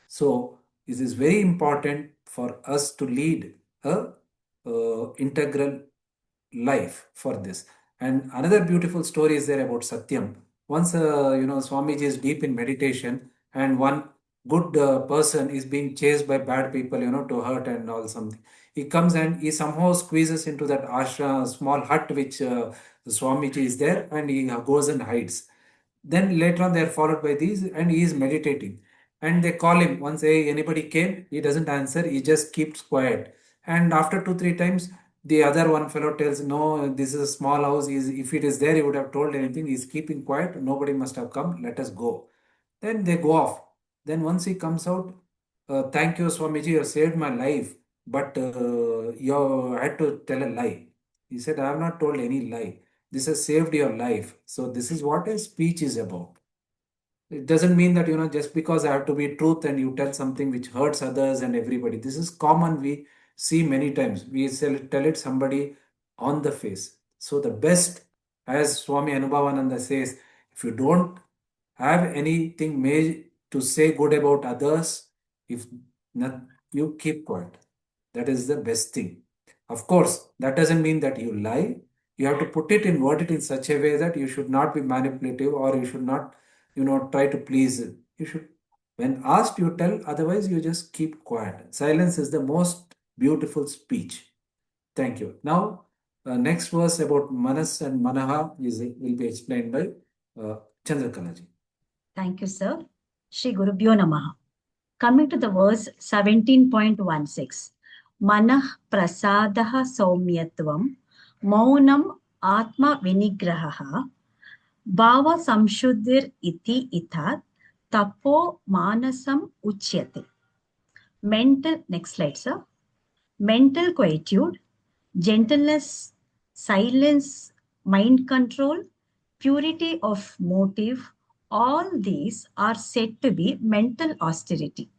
So it is very important for us to lead a integral life for this. And another beautiful story is there about Satyam. Once, Swamiji is deep in meditation, and one good person is being chased by bad people, to hurt and all something. He comes and he somehow squeezes into that ashram, small hut which the Swamiji is there, and he goes and hides. Then later on, they are followed by these, and he is meditating. And they call him once, hey, anybody came? He doesn't answer, he just keeps quiet. And after 2-3 times, the other one fellow tells, no, this is a small house. If it is there, he would have told anything. He's keeping quiet. Nobody must have come. Let us go. Then they go off. Then once he comes out, thank you, Swamiji, you saved my life, but you had to tell a lie. He said, I have not told any lie. This has saved your life. So this is what a speech is about. It doesn't mean that, just because I have to be truth and you tell something which hurts others and everybody. This is common. We see many times. We tell it somebody on the face. So the best, as Swami Anubhavananda says, if you don't have anything to say good about others, if not, you keep quiet. That is the best thing. Of course, that doesn't mean that you lie. You have to word it in such a way that you should not be manipulative, or you should not, try to please. You should, when asked, you tell, otherwise, you just keep quiet. Silence is the most beautiful speech. Thank you. Now, next verse about Manas and Manaha will be explained by Chandrakalaji. Thank you, sir. Shri Gurubhyo Namaha. Coming to the verse 17.16. Manah prasadaha saumyatvam maunam atma vinigraha bhava samshuddhir iti itat tapo manasam uchyate. Next slide, sir. Mental quietude, gentleness, silence, mind control, purity of motive, all these are said to be mental austerity.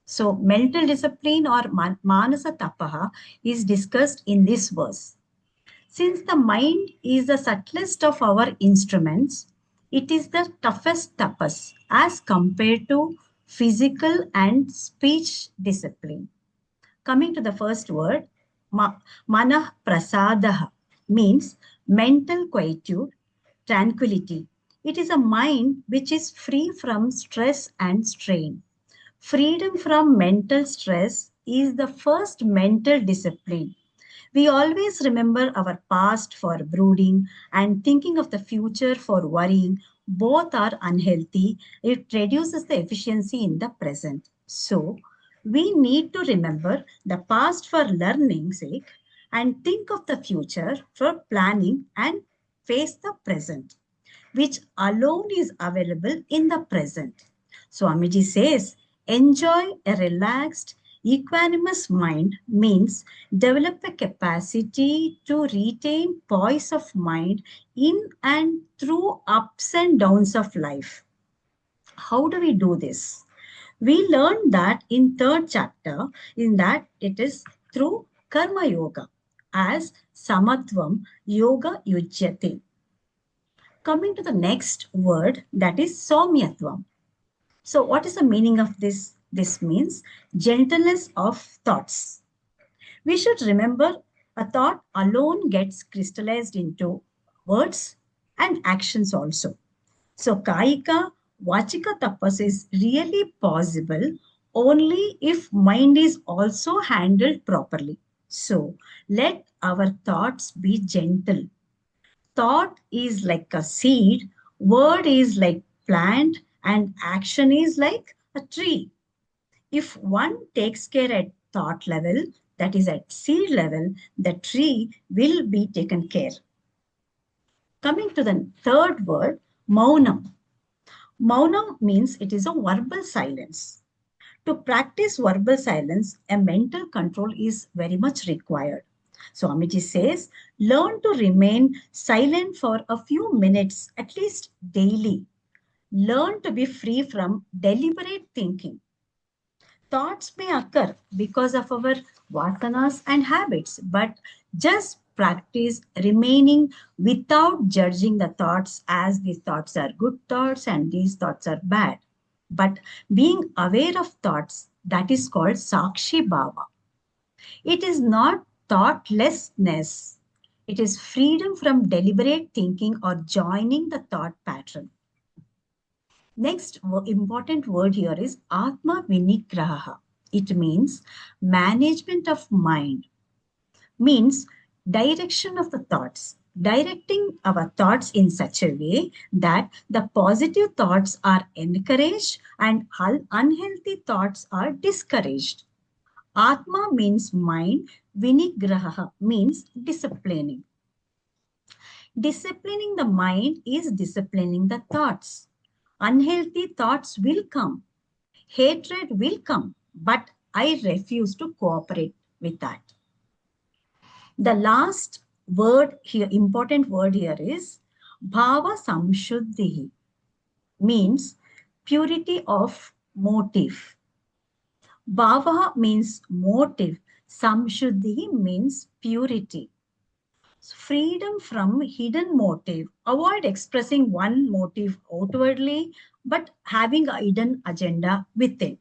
So, mental discipline or manasa tapaha is discussed in this verse. Since the mind is the subtlest of our instruments, it is the toughest tapas as compared to physical and speech discipline. Coming to the first word, manah prasadaha means mental quietude, tranquility. It is a mind which is free from stress and strain. Freedom from mental stress is the first mental discipline. We always remember our past for brooding and thinking of the future for worrying. Both are unhealthy. It reduces the efficiency in the present. So, we need to remember the past for learning's sake and think of the future for planning and face the present, which alone is available in the present. Swamiji says, enjoy a relaxed, equanimous mind means develop a capacity to retain poise of mind in and through ups and downs of life. How do we do this? We learned that in third chapter, in that it is through karma yoga as samatvam yoga yujyate. Coming to the next word, that is somyatvam. So what is the meaning of this? This means gentleness of thoughts. We should remember a thought alone gets crystallized into words and actions also. So Kaika Vachika tapas is really possible only if mind is also handled properly. So let our thoughts be gentle. Thought is like a seed, word is like plant, and action is like a tree. If one takes care at thought level, that is at seed level, the tree will be taken care. Coming to the third word, maunam. Maunam means it is a verbal silence. To practice verbal silence, a mental control is very much required. So Amiji says, learn to remain silent for a few minutes, at least daily. Learn to be free from deliberate thinking. Thoughts may occur because of our vasanas and habits, but just practice remaining without judging the thoughts as these thoughts are good thoughts and these thoughts are bad. But being aware of thoughts, that is called Sakshi Bhava. It is not thoughtlessness. It is freedom from deliberate thinking or joining the thought pattern. Next important word here is Atma Vinigraha. It means management of mind, means direction of the thoughts, directing our thoughts in such a way that the positive thoughts are encouraged and unhealthy thoughts are discouraged. Atma means mind, Vinigraha means disciplining. Disciplining the mind is disciplining the thoughts. Unhealthy thoughts will come. hatred will come, but I refuse to cooperate with that. The last word here, important word here is bhava samshuddhi, means purity of motive. Bhava means motive. Samshuddhi means purity. So freedom from hidden motive. Avoid expressing one motive outwardly, but having a hidden agenda within.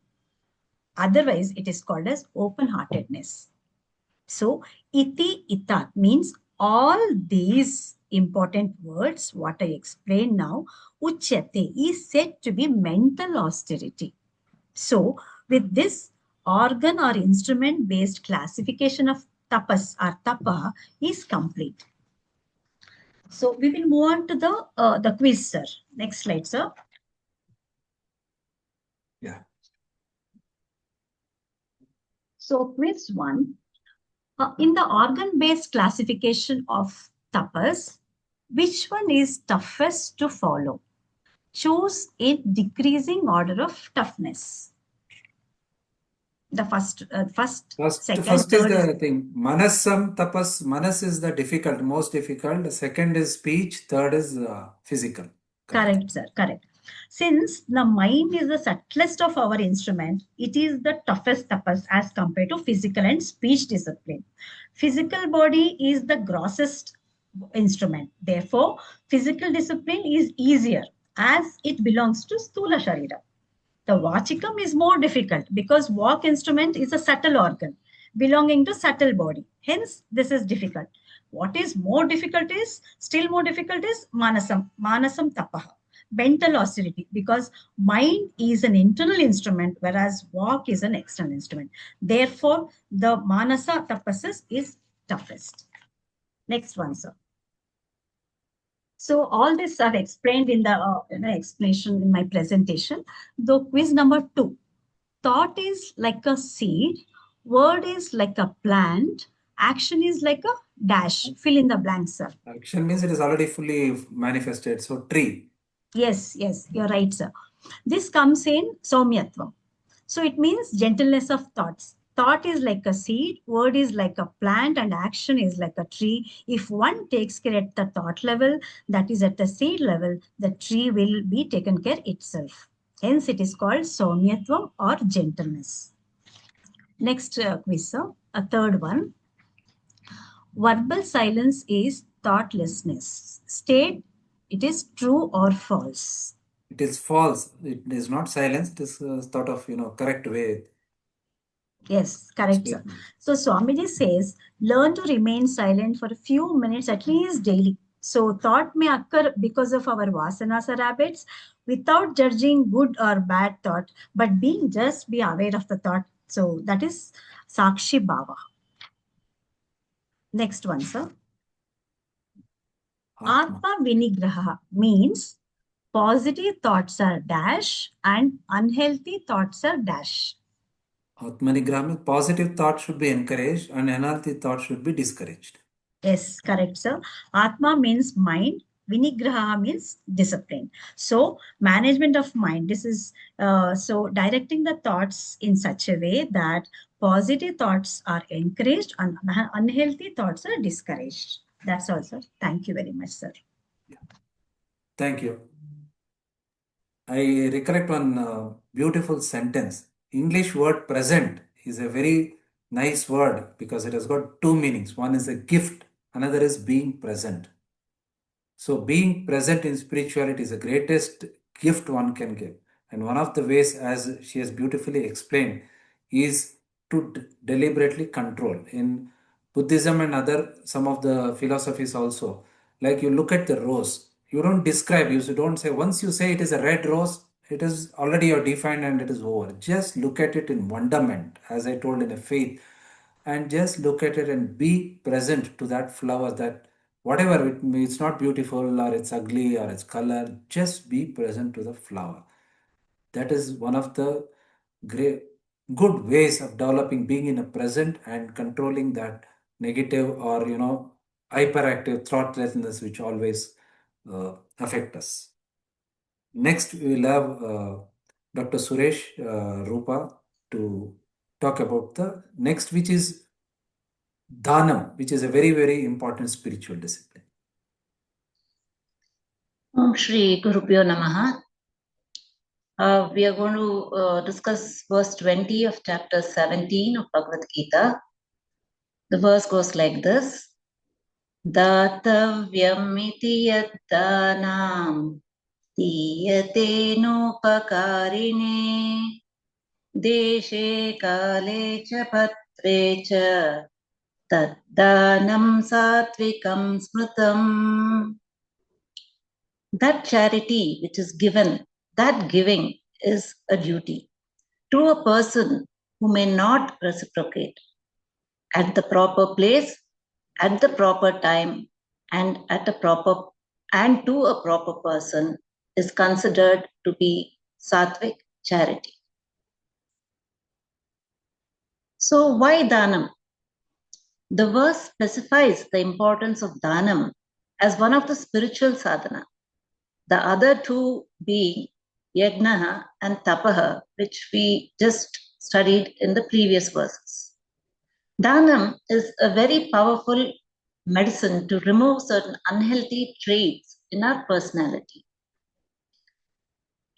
Otherwise, it is called as open-heartedness. So, iti itat means all these important words, what I explained now, uchyate is said to be mental austerity. So, with this organ or instrument based classification of tapas or tapa is complete. So, we will move on to the quiz, sir. Next slide, sir. Yeah. So, quiz 1. In the organ based classification of tapas, which one is toughest to follow? Choose a decreasing order of toughness. The first, second, First is third the thing. Manasam tapas. Manas is the difficult, most difficult. The second is speech. Third is physical. Correct, sir. Correct. Since the mind is the subtlest of our instrument, it is the toughest tapas as compared to physical and speech discipline. Physical body is the grossest instrument. Therefore, physical discipline is easier as it belongs to Stula Sharira. The Vachikam is more difficult because Vak instrument is a subtle organ belonging to subtle body. Hence, this is difficult. What is more difficult is, still more difficult is Manasam Tapaha, mental austerity, because mind is an internal instrument, whereas Vak is an external instrument. Therefore, the Manasa Tapasis is toughest. Next one, sir. So all this I've explained in the explanation in my presentation. Though quiz number 2, thought is like a seed, word is like a plant, action is like a dash. Fill in the blanks, sir. Action means it is already fully manifested. So tree. Yes, you're right, sir. This comes in Somyatvam. So it means gentleness of thoughts. Thought is like a seed, word is like a plant, and action is like a tree. If one takes care at the thought level, that is at the seed level, the tree will be taken care itself. Hence, it is called Somyatvam or gentleness. Next quiz, sir. A third one. Verbal silence is thoughtlessness. State it is true or false. It is false. It is not silence. It is thought of, correct way. Yes, correct, sir. So Swamiji says, learn to remain silent for a few minutes at least daily. So thought may occur because of our vasanas or habits without judging good or bad thought, but just be aware of the thought. So that is Sakshi Bhava. Next one, sir. Atma Vinigraha means positive thoughts are dash and unhealthy thoughts are dash. Atmanigram, positive thought should be encouraged and unhealthy thought should be discouraged. Yes, correct, sir. Atma means mind. Vinigraha means discipline. So, management of mind. This is so directing the thoughts in such a way that positive thoughts are encouraged and unhealthy thoughts are discouraged. That's all, sir. Thank you very much, sir. Yeah. Thank you. I recollect one beautiful sentence. English word present is a very nice word because it has got two meanings. One is a gift, another is being present. So being present in spirituality is the greatest gift one can give. And one of the ways, as she has beautifully explained, is to deliberately control. In Buddhism and other, some of the philosophies also, like you look at the rose, you don't describe, you don't say, once you say it is a red rose, it is already you're defined and it is over. Just look at it in wonderment, as I told in a faith, and just look at it and be present to that flower, that whatever it's not beautiful or it's ugly or its color, just be present to the flower. That is one of the great good ways of developing being in a present and controlling that negative or hyperactive thoughtlessness which always affect us. Next we will have Dr. Suresh Rupa to talk about the next, which is Dhanam, which is a very, very important spiritual discipline. Om Shri Gurubhyo Namaha. We are going to discuss verse 20 of chapter 17 of Bhagavad Gita. The verse goes like this. Datavyamiti yaddanam diyate nupakarine deshe kale cha patre cha taddanam satvikam smritam. That charity which is given, that giving is a duty to a person who may not reciprocate at the proper place, at the proper time, and to a proper person is considered to be sattvic charity. So why dhanam? The verse specifies the importance of dhanam as one of the spiritual sadhana. The other two being yajnaha and tapaha, which we just studied in the previous verses. Dhanam is a very powerful medicine to remove certain unhealthy traits in our personality.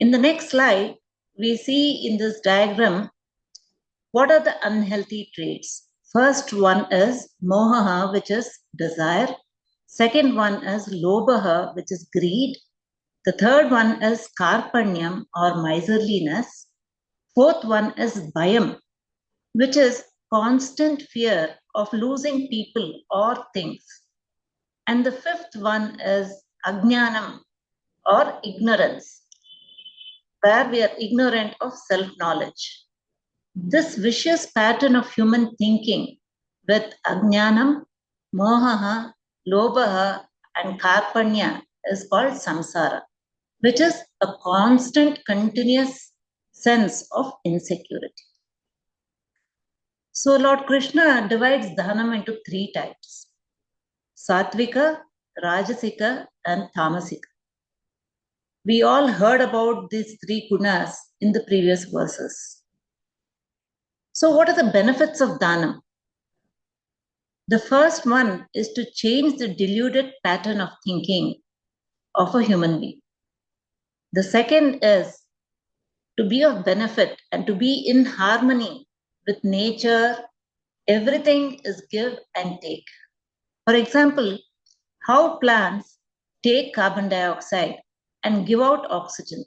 In the next slide, we see in this diagram what are the unhealthy traits. First one is mohaha, which is desire. Second one is lobhaha, which is greed. The third one is karpanyam or miserliness. Fourth one is bhayam, which is constant fear of losing people or things. And the fifth one is ajnanam or ignorance, where we are ignorant of self-knowledge. This vicious pattern of human thinking with ajnanam, mohaha, lobhaha, and karpanya is called samsara, which is a constant, continuous sense of insecurity. So Lord Krishna divides dhanam into three types: sattvika, rajasika, and tamasika. We all heard about these three gunas in the previous verses. So what are the benefits of dhanam? The first one is to change the deluded pattern of thinking of a human being. The second is to be of benefit and to be in harmony with nature. Everything is give and take. For example, how plants take carbon dioxide and give out oxygen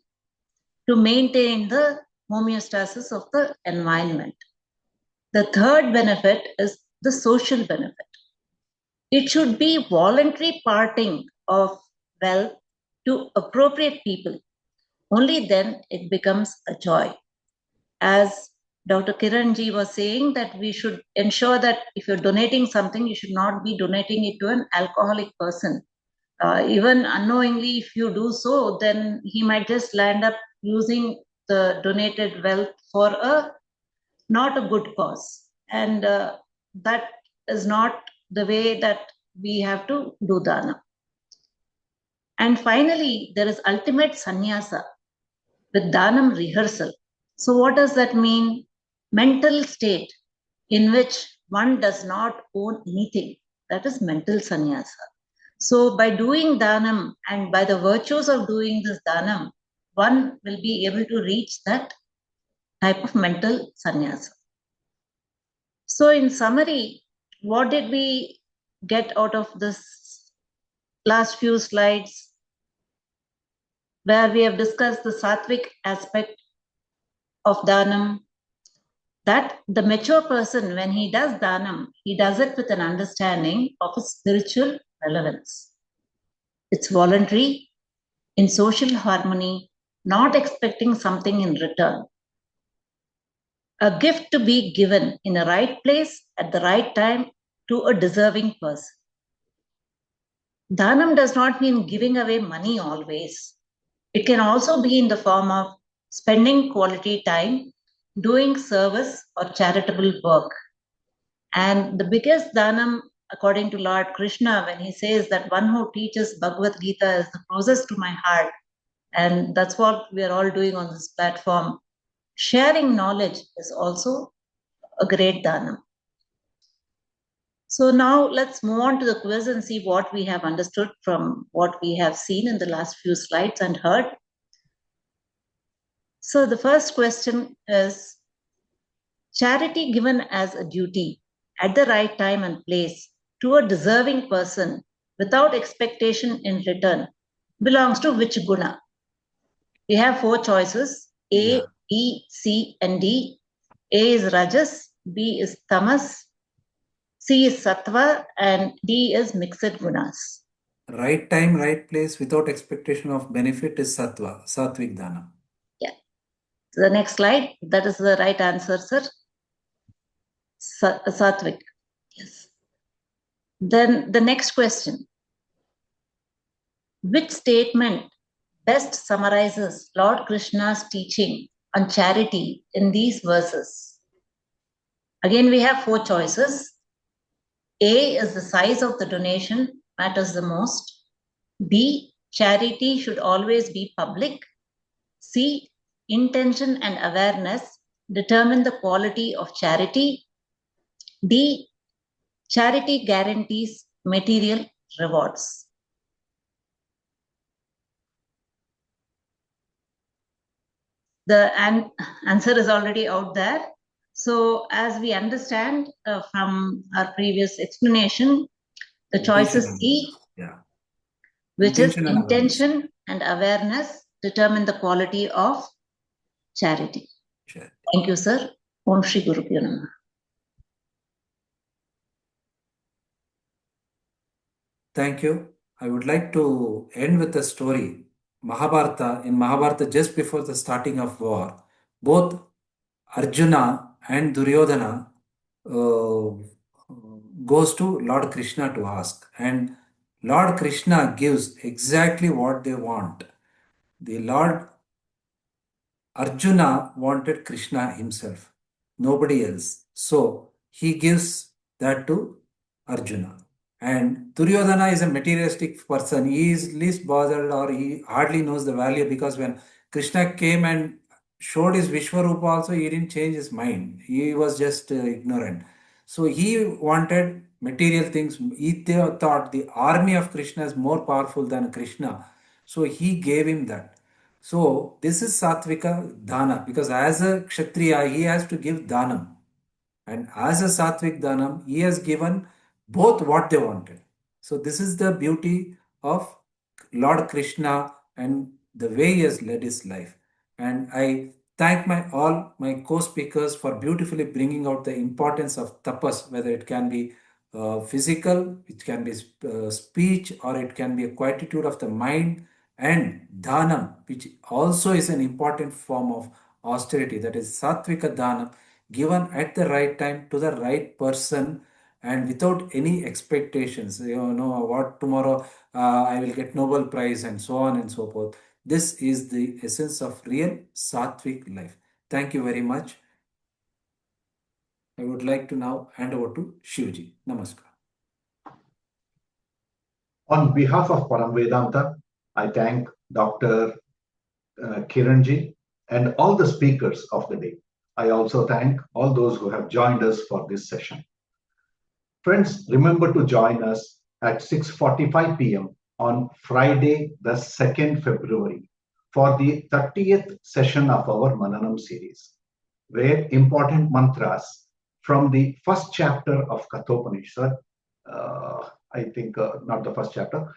to maintain the homeostasis of the environment. The third benefit is the social benefit. It should be voluntary parting of wealth to appropriate people. Only then it becomes a joy. As Dr. Kiranji was saying, that we should ensure that if you're donating something, you should not be donating it to an alcoholic person. Even unknowingly, if you do so, then he might just land up using the donated wealth for not a good cause. And that is not the way that we have to do dana. And finally, there is ultimate sannyasa with dhanam rehearsal. So what does that mean? Mental state in which one does not own anything. That is mental sannyasa. So by doing dhanam and by the virtues of doing this dhanam, one will be able to reach that type of mental sannyasa. So in summary, what did we get out of this last few slides, where we have discussed the sattvic aspect of dhanam? That the mature person, when he does dhanam, he does it with an understanding of its spiritual relevance. It's voluntary, in social harmony, not expecting something in return. A gift to be given in the right place at the right time to a deserving person. Dhanam does not mean giving away money always. It can also be in the form of spending quality time, doing service or charitable work. And the biggest dhanam, according to Lord Krishna, when he says that one who teaches Bhagavad Gita is the closest to my heart, And that's what we are all doing on this platform. Sharing knowledge is also a great dana. So now let's move on to the quiz and see what we have understood from what we have seen in the last few slides and heard. So the first question is, charity given as a duty at the right time and place to a deserving person without expectation in return belongs to which guna? We have 4 choices: A, B, C, and D. A is Rajas, B is Tamas, C is Sattva, and D is mixed gunas. Right time, right place, without expectation of benefit is sattva, sattvic dana. Yeah. So the next slide, that is the right answer, sir. Sattvic. Yes. Then the next question. Which statement best summarizes Lord Krishna's teaching on charity in these verses? Again, we have 4 choices. A is the size of the donation matters the most. B, charity should always be public. C, intention and awareness determine the quality of charity. D, charity guarantees material rewards. The answer is already out there. So as we understand from our previous explanation, the choice is C, which is intention and awareness determine the quality of charity. Sure. Thank you, sir. Om Shri Guru Pyo Namaha. Thank you. I would like to end with a story. Mahabharata, in Mahabharata, just before the starting of war, both Arjuna and Duryodhana goes to Lord Krishna to ask, and Lord Krishna gives exactly what they want. The Lord Arjuna wanted Krishna himself, nobody else. So he gives that to Arjuna. And Duryodhana is a materialistic person. He is least bothered, or he hardly knows the value, because when Krishna came and showed his Vishwarupa also, he didn't change his mind. He was just ignorant. So he wanted material things. He thought the army of Krishna is more powerful than Krishna. So he gave him that. So this is Satvika Dana, because as a Kshatriya, he has to give Danam. And as a Satvik Danam, he has given both what they wanted. So this is the beauty of Lord Krishna and the way he has led his life. And I thank all my co-speakers for beautifully bringing out the importance of tapas, whether it can be physical, it can be speech, or it can be a quietude of the mind, and dhanam, which also is an important form of austerity, that is Satvika Dhanam, given at the right time to the right person and without any expectations. What tomorrow I will get Nobel Prize and so on and so forth. This is the essence of real Sattvic life. Thank you very much. I would like to now hand over to Shivji. Namaskar. On behalf of Param Vedanta, I thank Dr. Kiranji and all the speakers of the day. I also thank all those who have joined us for this session. Friends, remember to join us at 6:45 p.m. on Friday, the 2nd February, for the 30th session of our Mananam series, where important mantras from the first chapter of Kathopanishad, I think not the first chapter,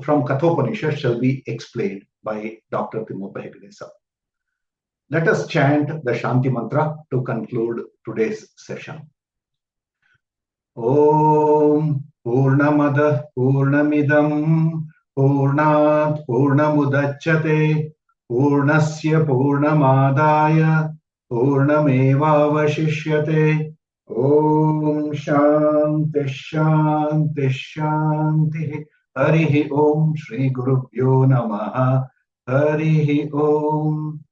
from Kathopanishad shall be explained by Dr. Timoppa Hegde sir. Let us chant the Shanti Mantra to conclude today's session. Om Purnamada Purnamidam Purnat Purnamudachyate Purnasya Purnamadaya Purnamevavashishyate. Om Shanti Shanti Shanti. Harihi Om Shri Gurubhyo Namaha. Harihi Om.